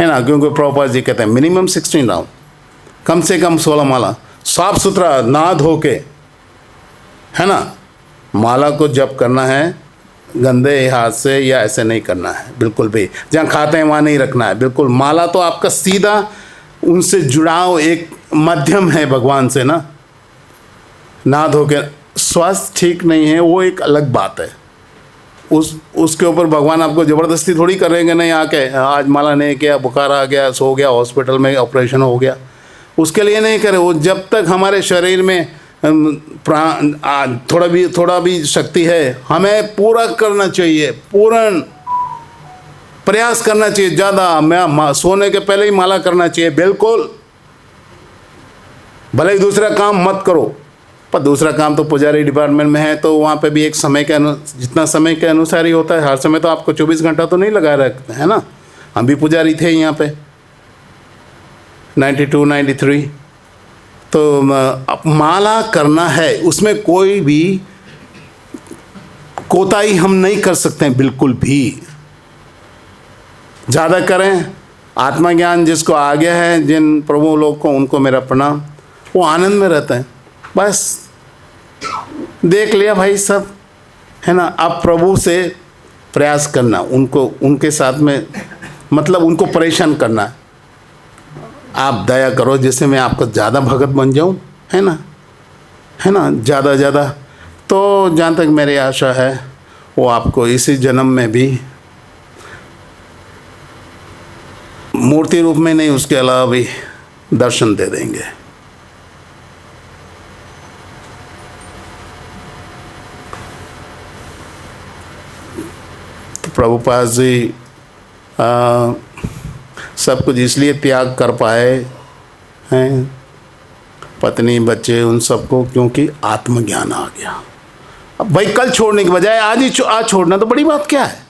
ना, क्योंकि प्रभुपाद जी कहते हैं मिनिमम 16 राउंड, कम से कम 16 माला, साफ सुथरा नहा धो के, है ना। माला को जप करना है, गंदे हाथ से या ऐसे नहीं करना है बिल्कुल भी। जहाँ खाते हैं वहाँ नहीं रखना है बिल्कुल। माला तो आपका सीधा उनसे जुड़ाव, एक माध्यम है भगवान से ना। नहा धो के स्वास्थ्य ठीक नहीं है वो एक अलग बात है, उसके ऊपर भगवान आपको ज़बरदस्ती थोड़ी करेंगे, नहीं आके आज माला नहीं किया, बुखार आ गया, सो गया, हॉस्पिटल में ऑपरेशन हो गया, उसके लिए नहीं करे। वो जब तक हमारे शरीर में प्राण थोड़ा भी शक्ति है, हमें पूरा करना चाहिए, पूर्ण प्रयास करना चाहिए। ज़्यादा मैं सोने के पहले ही माला करना चाहिए बिल्कुल। भले ही दूसरा काम मत करो, पर दूसरा काम तो पुजारी डिपार्टमेंट में है, तो वहाँ पे भी एक समय के जितना समय के अनुसार ही होता है। हर समय तो आपको 24 घंटा तो नहीं लगा रखते है ना। हम भी पुजारी थे यहाँ पे 92 93। तो अब माला करना है, उसमें कोई भी कोताही हम नहीं कर सकते हैं बिल्कुल भी। ज़्यादा करें, आत्मज्ञान जिसको आ गया है, जिन प्रभु लोग को, उनको मेरा प्रणाम, वो आनंद में रहते हैं। बस देख लिया भाई सब, है ना। अब प्रभु से प्रयास करना, उनको उनके साथ में मतलब उनको परेशान करना। आप दया करो जिससे मैं आपका ज़्यादा भगत बन जाऊं, है ना, है ना, ज़्यादा। तो जहाँ तक मेरी आशा है वो आपको इसी जन्म में भी मूर्ति रूप में नहीं, उसके अलावा भी दर्शन दे देंगे। तो प्रभुपाद जी सब कुछ इसलिए त्याग कर पाए हैं, पत्नी बच्चे उन सबको, क्योंकि आत्मज्ञान आ गया। अब भाई कल छोड़ने के बजाय आज छोड़ना तो बड़ी बात क्या है।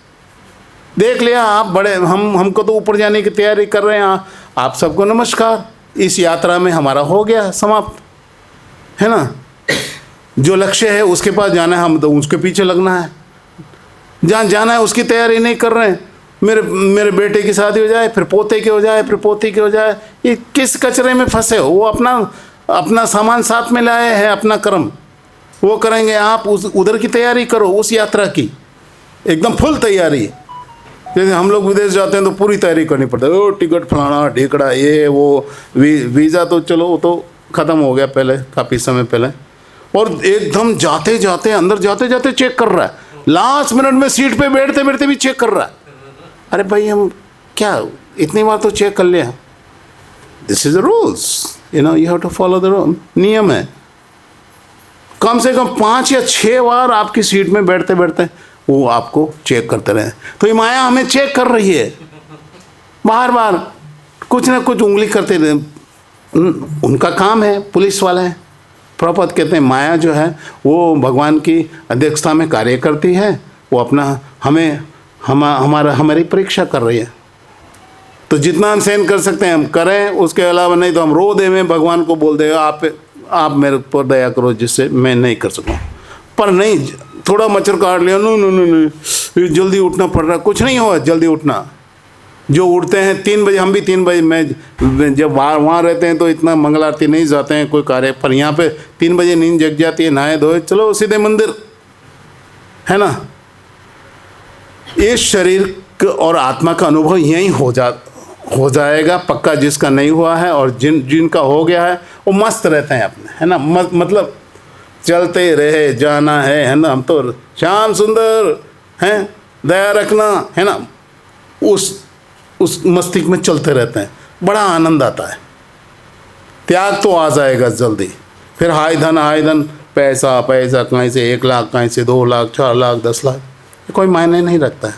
देख लिया आप बड़े, हमको तो ऊपर जाने की तैयारी कर रहे हैं। आप सबको नमस्कार। इस यात्रा में हमारा हो गया समाप्त, है ना। जो लक्ष्य है उसके पास जाना है, हम तो उसके पीछे लगना है। जहाँ जाना है उसकी तैयारी नहीं कर रहे हैं। मेरे बेटे की शादी हो जाए, फिर पोते की हो जाए, फिर पोती की हो जाए, ये किस कचरे में फंसे हो। वो अपना सामान साथ में लाए हैं, अपना कर्म वो करेंगे। आप उधर की तैयारी करो, उस यात्रा की एकदम फुल तैयारी। जैसे हम लोग विदेश जाते हैं तो पूरी तैयारी करनी पड़ती है। ओ टिकट फलाना ढेकड़ा, ये वो वीज़ा तो चलो वो तो ख़त्म हो गया पहले, काफ़ी समय पहले। और एकदम जाते जाते चेक कर रहा है, लास्ट मिनट में सीट पे बैठते भी चेक कर रहा है। अरे भाई हम क्या इतनी बार तो चेक कर लिया। This is the rules, you have to follow the rule. नियम है। कम से कम 5 या 6 बार आपकी सीट में बैठते वो आपको चेक करते रहे। तो ये माया हमें चेक कर रही है, बार कुछ ना कुछ उंगली करते रहे। उनका काम है, पुलिस वाले हैं। प्रभुपाद कहते हैं माया जो है वो भगवान की अध्यक्षता में कार्य करती है। वो अपना हमारी परीक्षा कर रही है। तो जितना हम सहन कर सकते हैं हम करें, उसके अलावा नहीं तो हम रो दे में भगवान को बोल देगा आप मेरे पर दया करो जिससे मैं नहीं कर सकूँ। पर नहीं, थोड़ा मच्छर काट लिया, नहीं जल्दी उठना पड़ रहा, कुछ नहीं हुआ। जल्दी उठना, जो उठते हैं 3 बजे, हम भी 3 बजे, मैं जब वहाँ रहते हैं तो इतना मंगल आरती नहीं जाते हैं कोई कार्य, पर यहाँ पे 3 बजे नींद जग जाती है, नहाए धोए चलो सीधे मंदिर, है ना। इस शरीर और आत्मा का अनुभव यहीं हो जाएगा पक्का, जिसका नहीं हुआ है। और जिनका हो गया है वो मस्त रहते हैं अपने, है ना। मतलब चलते रहे जाना है ना। हम तो श्याम सुंदर हैं, दया रखना, है ना, उस मस्तिष्क में चलते रहते हैं। बड़ा आनंद आता है। त्याग तो आ जाएगा जल्दी। फिर हाय धन पैसा कहीं से 1 लाख, कहीं से 2 लाख, 4 लाख, 10 लाख, कोई मायने नहीं रखता है।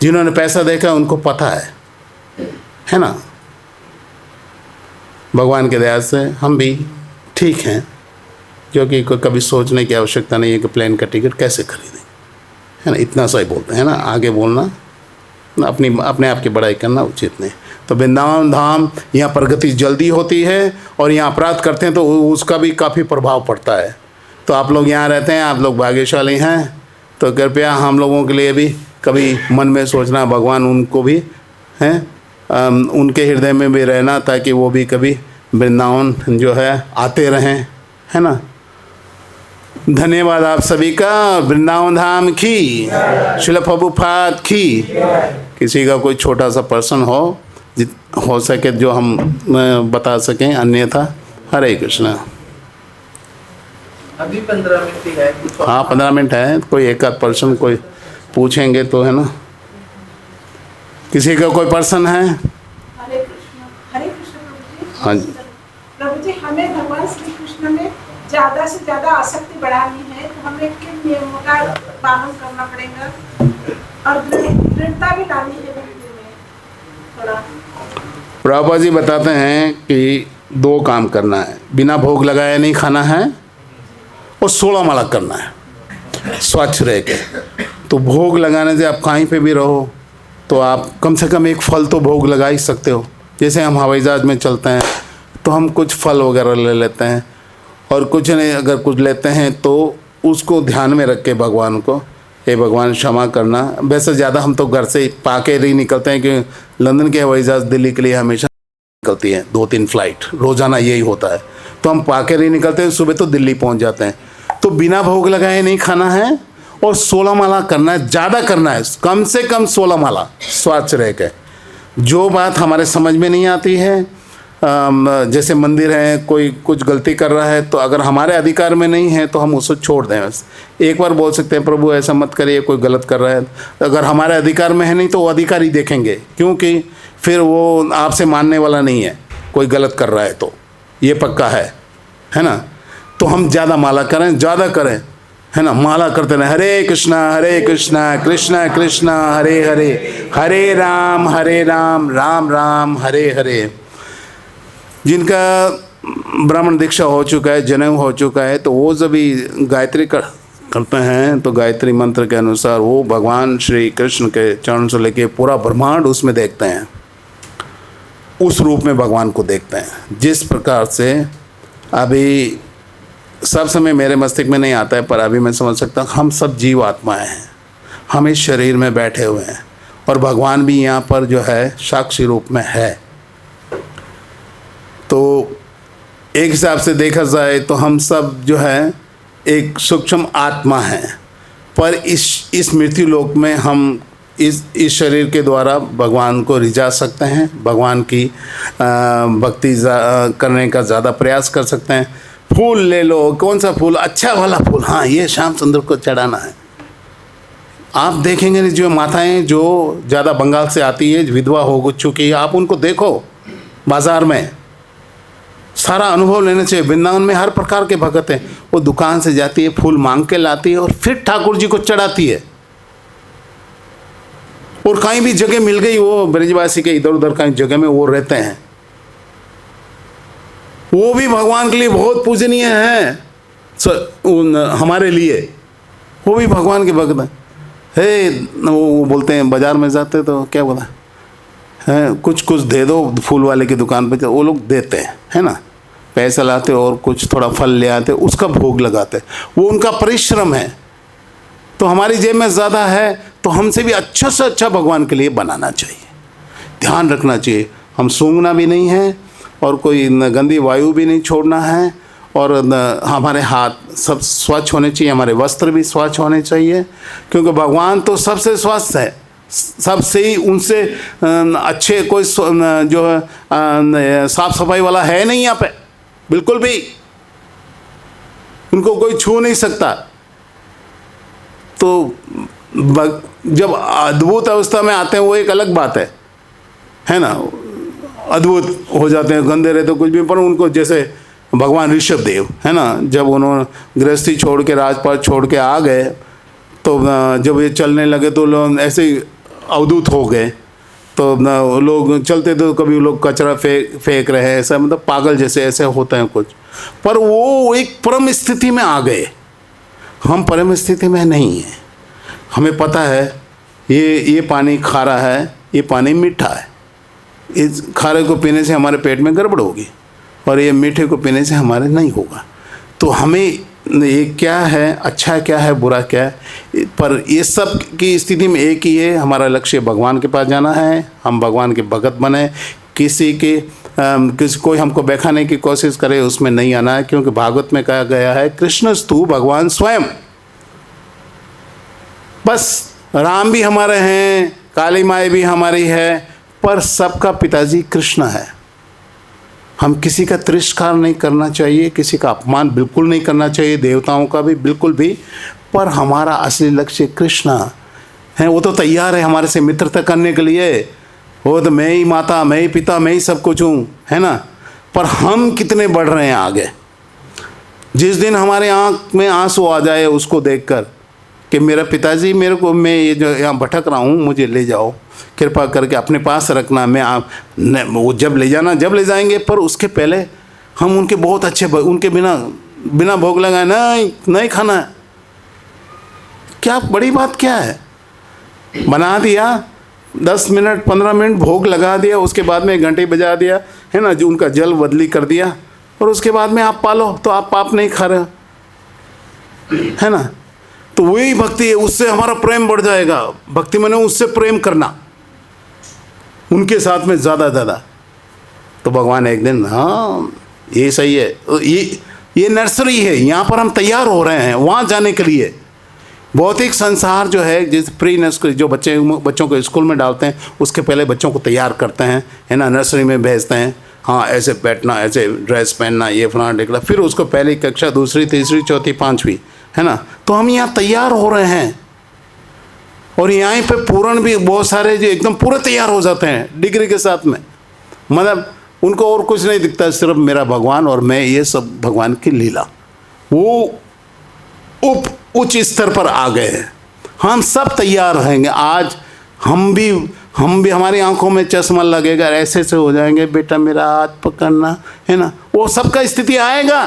जिन्होंने पैसा देखा उनको पता है ना। भगवान के दया से हम भी ठीक हैं, क्योंकि कभी सोचने की आवश्यकता नहीं है कि प्लेन का टिकट कैसे खरीदें, है ना। इतना सा ही बोलते हैं ना, आगे बोलना, अपने आप की बड़ाई करना उचित नहीं। तो वृंदावन धाम, यहाँ प्रगति जल्दी होती है, और यहाँ अपराध करते हैं तो उसका भी काफ़ी प्रभाव पड़ता है। तो आप लोग यहाँ रहते हैं, आप लोग भाग्यशाली हैं। तो कृपया हम लोगों के लिए भी कभी मन में सोचना, भगवान उनको भी हैं, उनके हृदय में भी रहना, ताकि वो भी कभी वृंदावन जो है आते रहें, है ना। धन्यवाद आप सभी का। वृंदावन धाम की, श्रील प्रभुपाद की। किसी का कोई छोटा सा प्रश्न हो सके जो हम बता सकें, अन्यथा हरे कृष्णा। अभी 15 मिनट ही है। हाँ 15 मिनट है। कोई एक आध प्रश्न कोई पूछेंगे तो, है ना। किसी का कोई प्रश्न है? हरे कृष्ण प्रभु जी। हाँ जी प्रभु जी, हमें भगवान श्री कृष्ण में ज़्यादा से ज़्यादा आसक्ति बढ़ानी है तो हमें किन नियमों का पालन करना पड़ेगा, और दृढ़ता भी लानी है भक्ति में थोड़ा। प्रभुपाद जी बताते हैं कि 2 काम करना है। बिना भोग लगाए नहीं खाना है, और 16 माला करना है स्वच्छ रह के। तो भोग लगाने से आप कहीं पे भी रहो तो आप कम से कम एक फल तो भोग लगा ही सकते हो। जैसे हम हवाई जहाज़ में चलते हैं तो हम कुछ फल वगैरह ले लेते हैं, और कुछ नहीं अगर कुछ लेते हैं तो उसको ध्यान में रख के भगवान को, हे भगवान क्षमा करना। वैसे ज़्यादा हम तो घर से ही पा के ही निकलते हैं, कि लंदन के हवाई जहाज़ दिल्ली के लिए हमेशा निकलती है 2-3 फ्लाइट, रोज़ाना यही होता है। तो हम पा के नहीं निकलते हैं, सुबह तो दिल्ली पहुंच जाते हैं। तो बिना भोग लगाए नहीं खाना है, और 16 माला करना है, ज़्यादा करना है, कम से कम 16 माला स्वच्छ रह के। जो बात हमारे समझ में नहीं आती है, जैसे मंदिर है, कोई कुछ गलती कर रहा है, तो अगर हमारे अधिकार में नहीं है तो हम उसको छोड़ दें। बस एक बार बोल सकते हैं, प्रभु ऐसा मत करिए, कोई गलत कर रहा है। अगर हमारे अधिकार में है नहीं तो वो अधिकारी देखेंगे, क्योंकि फिर वो आपसे मानने वाला नहीं है, कोई गलत कर रहा है तो ये पक्का है ना। तो हम ज़्यादा माला करें, ज़्यादा करें, है ना। माला करते रहें, हरे कृष्णा कृष्णा कृष्णा हरे हरे, हरे राम राम राम हरे हरे। जिनका ब्राह्मण दीक्षा हो चुका है, जनेऊ हो चुका है, तो वो जब भी गायत्री करते हैं तो गायत्री मंत्र के अनुसार वो भगवान श्री कृष्ण के चरण से लेके पूरा ब्रह्मांड उसमें देखते हैं, उस रूप में भगवान को देखते हैं। जिस प्रकार से अभी सब समय मेरे मस्तिष्क में नहीं आता है, पर अभी मैं समझ सकता हूँ, हम सब जीव आत्माएँ हैं, हम इस शरीर में बैठे हुए हैं, और भगवान भी यहाँ पर जो है साक्षी रूप में है। तो एक हिसाब से देखा जाए तो हम सब जो है एक सूक्ष्म आत्मा हैं, पर इस मृत्यु लोक में हम इस शरीर के द्वारा भगवान को रिझा सकते हैं, भगवान की भक्ति करने का ज़्यादा प्रयास कर सकते हैं। फूल ले लो, कौन सा फूल, अच्छा वाला फूल, हाँ ये श्याम सुंदर को चढ़ाना है। आप देखेंगे जो माताएं जो ज़्यादा बंगाल से आती है, विधवा हो चुकी है, आप उनको देखो बाज़ार में, सारा अनुभव लेने चाहिए। वृंदावन में हर प्रकार के भगत हैं, वो दुकान से जाती है, फूल मांग के लाती है और फिर ठाकुर जी को चढ़ाती है। और कहीं भी जगह मिल गई, वो ब्रजवासी के इधर उधर कहीं जगह में वो रहते हैं, वो भी भगवान के लिए बहुत पूजनीय है। हमारे लिए वो भी भगवान के भक्त है। वो बोलते हैं बाजार में जाते तो क्या बोला है, कुछ दे दो फूल वाले की दुकान पे, वो लोग देते हैं, है ना, पैसा लाते और कुछ थोड़ा फल ले आते, उसका भोग लगाते, वो उनका परिश्रम है। तो हमारी जेब में ज़्यादा है तो हमसे भी अच्छा से अच्छा भगवान के लिए बनाना चाहिए, ध्यान रखना चाहिए। हम सूंघना भी नहीं है और कोई गंदी वायु भी नहीं छोड़ना है, और हमारे हाथ सब स्वच्छ होने चाहिए, हमारे वस्त्र भी स्वच्छ होने चाहिए, क्योंकि भगवान तो सबसे स्वस्थ है, सबसे ही उनसे अच्छे कोई जो साफ सफाई वाला है नहीं यहाँ पे, बिल्कुल भी उनको कोई छू नहीं सकता। तो जब अद्भुत अवस्था में आते हैं वो एक अलग बात है ना, अद्भुत हो जाते हैं, गंदे रहते कुछ भी, पर उनको जैसे भगवान ऋषभ देव है ना, जब उन्होंने गृहस्थी छोड़ के राजपाट छोड़ के आ गए, तो जब ये चलने लगे तो लोग ऐसे ही अवधूत हो गए। तो लोग चलते तो कभी लोग कचरा फेंक रहे हैं, ऐसा मतलब पागल जैसे ऐसे होते हैं कुछ, पर वो एक परम स्थिति में आ गए। हम परम स्थिति में नहीं हैं। हमें पता है ये पानी खारा है, ये पानी मीठा है, इस खारे को पीने से हमारे पेट में गड़बड़ होगी और ये मीठे को पीने से हमारे नहीं होगा। तो हमें ये क्या है, अच्छा क्या है, बुरा क्या है, पर ये सब की स्थिति में एक ही है, हमारा लक्ष्य भगवान के पास जाना है, हम भगवान के भगत बने। किसी कोई हमको बहकाने की कोशिश करे उसमें नहीं आना है, क्योंकि भागवत में कहा गया है कृष्णस्तु भगवान स्वयं। बस राम भी हमारे हैं, काली माई भी हमारी है, पर सबका पिताजी कृष्ण है। हम किसी का तिरस्कार नहीं करना चाहिए, किसी का अपमान बिल्कुल नहीं करना चाहिए, देवताओं का भी बिल्कुल भी, पर हमारा असली लक्ष्य कृष्ण है। वो तो तैयार है हमारे से मित्रता करने के लिए, वो तो मैं ही माता, मैं ही पिता, मैं ही सब कुछ हूँ, है ना। पर हम कितने बढ़ रहे हैं आगे। जिस दिन हमारे आँख में आंसू आ जाए उसको देखकर कि मेरा पिताजी मेरे को, मैं ये जो यहाँ भटक रहा हूँ, मुझे ले जाओ, कृपा करके अपने पास रखना, वो जब ले जाना जब ले जाएंगे, पर उसके पहले हम उनके बहुत अच्छे, उनके बिना बिना भोग लगाए नहीं नहीं खाना है। क्या बड़ी बात क्या है? बना दिया, 10 मिनट 15 मिनट भोग लगा दिया, उसके बाद में 1 घंटे बजा दिया, है ना, जो उनका जल बदली कर दिया, और उसके बाद में आप पालो तो आप पाप नहीं खा रहे, है ना। तो वही भक्ति है, उससे हमारा प्रेम बढ़ जाएगा। भक्ति माने उससे प्रेम करना, उनके साथ में ज़्यादा। तो भगवान एक दिन, हाँ ये सही है, ये नर्सरी है, यहाँ पर हम तैयार हो रहे हैं वहाँ जाने के लिए। भौतिक संसार जो है, जिस प्री नर्सरी जो बच्चों को स्कूल में डालते हैं, उसके पहले बच्चों को तैयार करते हैं, है ना, नर्सरी में भेजते हैं, हाँ ऐसे बैठना, ऐसे ड्रेस पहनना, ये फलाना ढिकला, फिर उसको पहली कक्षा, दूसरी, तीसरी, चौथी, 5वीं, है ना। तो हम यहाँ तैयार हो रहे हैं, और यहाँ पे पूर्ण भी बहुत सारे जो एकदम पूरे तैयार हो जाते हैं डिग्री के साथ में, मतलब उनको और कुछ नहीं दिखता, सिर्फ मेरा भगवान और मैं, ये सब भगवान की लीला। वो उच्च स्तर पर आ गए हैं। हम सब तैयार रहेंगे। आज हम भी हमारी आंखों में चश्मा लगेगा, ऐसे से हो जाएंगे, बेटा मेरा हाथ पकड़ना, है ना, वो सबका स्थिति आएगा।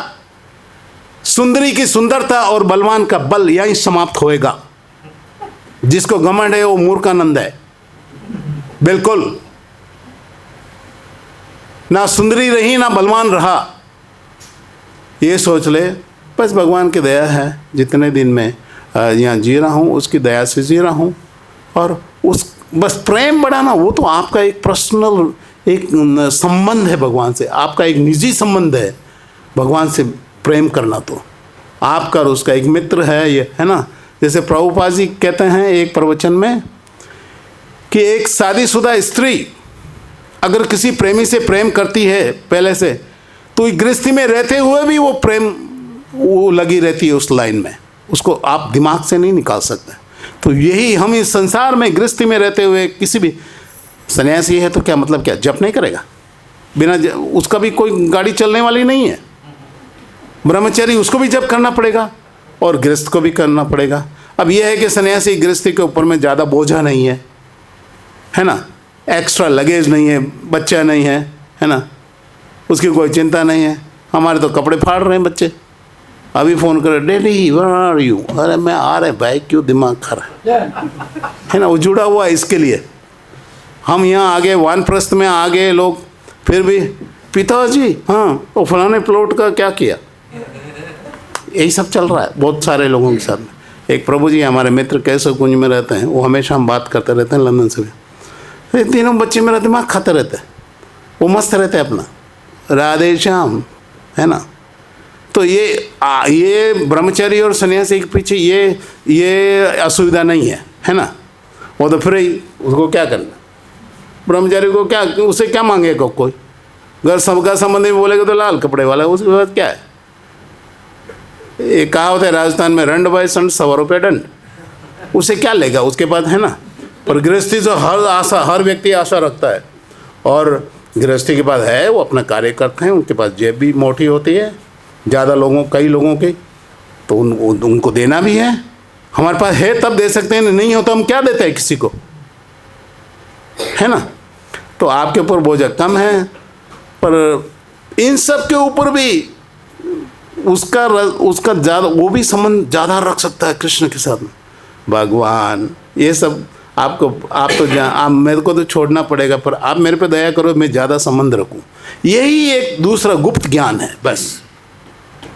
सुंदरी की सुंदरता और बलवान का बल यहीं समाप्त होएगा। जिसको घमंड है वो मूर्खानंद है, बिल्कुल। ना सुंदरी रही ना बलवान रहा, ये सोच ले। बस भगवान की दया है, जितने दिन मैं यहाँ जी रहा हूँ उसकी दया से जी रहा हूँ। और उस बस प्रेम बढ़ाना, वो तो आपका एक पर्सनल एक संबंध है भगवान से, आपका एक निजी संबंध है भगवान से। प्रेम करना तो आपका और उसका एक मित्र है, ये है ना। जैसे प्रभुपाद जी कहते हैं एक प्रवचन में कि एक शादीशुदा स्त्री अगर किसी प्रेमी से प्रेम करती है पहले से, तो गृहस्थी में रहते हुए भी वो प्रेम वो लगी रहती है उस लाइन में, उसको आप दिमाग से नहीं निकाल सकते। तो यही हम इस संसार में गृहस्थी में रहते हुए, किसी भी सन्यासी है तो क्या मतलब, क्या जप नहीं करेगा? बिना उसका भी कोई गाड़ी चलने वाली नहीं है। ब्रह्मचारी उसको भी जप करना पड़ेगा और गृहस्थ को भी करना पड़ेगा। अब यह है कि सन्यासी गृहस्थी के ऊपर में ज़्यादा बोझा नहीं है ना, एक्स्ट्रा लगेज नहीं है, बच्चा नहीं है ना, उसकी कोई चिंता नहीं है। हमारे तो कपड़े फाड़ रहे हैं बच्चे, अभी फ़ोन करे, डैडी वेयर आर यू, अरे मैं आ रहे भाई, क्यों दिमाग खा रहा है ना, वो जुड़ा हुआ है इसके लिए। हम यहाँ आगे वानप्रस्थ में आ गए लोग, फिर भी पिताजी हाँ वो फलाने प्लॉट का क्या किया, यही सब चल रहा है बहुत सारे लोगों के साथ में। एक प्रभु जी हमारे मित्र कैसे कुंज में रहते हैं, वो हमेशा हम बात करते रहते हैं लंदन से भी। तीनों बच्चे मेरा दिमाग खाते रहते हैं, वो मस्त रहते हैं अपना, राधे श्याम, है ना। तो ये ब्रह्मचारी और सन्यासी के पीछे ये असुविधा नहीं है ना। वो तो फिर उसको क्या करना, ब्रह्मचारी को क्या, उसे क्या मांगेगा कोई? अगर सबका संबंधी बोलेगा तो लाल कपड़े वाला, उसके बाद क्या है? एक कहा होता है राजस्थान में, रंड बाय संड 100 रुपये दंड, उसे क्या लेगा उसके पास, है ना। पर गृहस्थी से हर व्यक्ति आशा रखता है, और गृहस्थी के पास है वो अपना कार्य करते हैं, उनके पास जेब भी मोटी होती है ज़्यादा कई लोगों की, तो उनको देना भी है। हमारे पास है तब दे सकते हैं, नहीं हो तो हम क्या देते हैं किसी को, है ना। तो आपके ऊपर बोझ कम है, पर इन सब के ऊपर भी उसका ज़्यादा, वो भी संबंध ज़्यादा रख सकता है कृष्ण के साथ में। भगवान ये सब आप मेरे को तो छोड़ना पड़ेगा, पर आप मेरे पे दया करो, मैं ज़्यादा संबंध रखूं। यही एक दूसरा गुप्त ज्ञान है बस,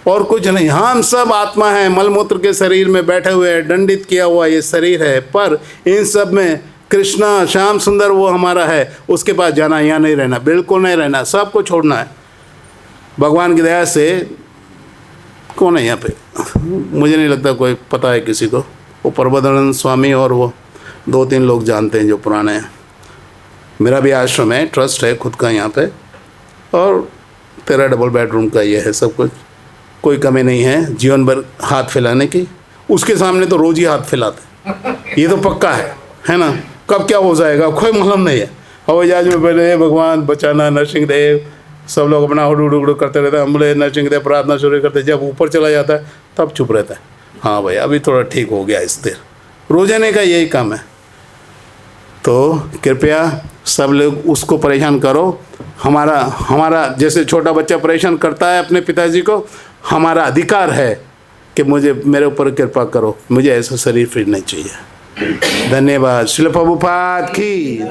और कुछ नहीं। हम सब आत्मा है, मलमूत्र के शरीर में बैठे हुए हैं, दंडित किया हुआ ये शरीर है, पर इन सब में कृष्णा श्याम सुंदर वो हमारा है, उसके पास जाना, यहाँ नहीं रहना, बिल्कुल नहीं रहना, सबको छोड़ना है। भगवान की दया से कौन है यहाँ पे, मुझे नहीं लगता कोई पता है किसी को। वो प्रबोधानंद स्वामी और वो 2-3 लोग जानते हैं जो पुराने हैं। मेरा भी आश्रम है, ट्रस्ट है खुद का यहाँ पे, और तेरा डबल बेडरूम का ये है सब कुछ, कोई कमी नहीं है जीवन भर हाथ फैलाने की। उसके सामने तो रोज़ ही हाथ फैलाते, ये तो पक्का है ना। कब क्या हो जाएगा कोई मालूम नहीं है। हवाई जहाज में बैठे, भगवान बचाना, नरसिंह देव, सब लोग अपना हुडू करते रहते हैं, हम बोले नरसिंह देव प्रार्थना शुरू करते, जब ऊपर चला जाता है तब चुप रहता है, हाँ भाई अभी थोड़ा ठीक हो गया स्थिर। रोजाने का यही काम है। तो कृपया सब लोग उसको परेशान करो, हमारा जैसे छोटा बच्चा परेशान करता है अपने पिताजी को, हमारा अधिकार है कि मुझे मेरे ऊपर कृपा करो, मुझे ऐसा शरीर फिर नहीं चाहिए। धन्यवाद। श्रील प्रभुपाद की।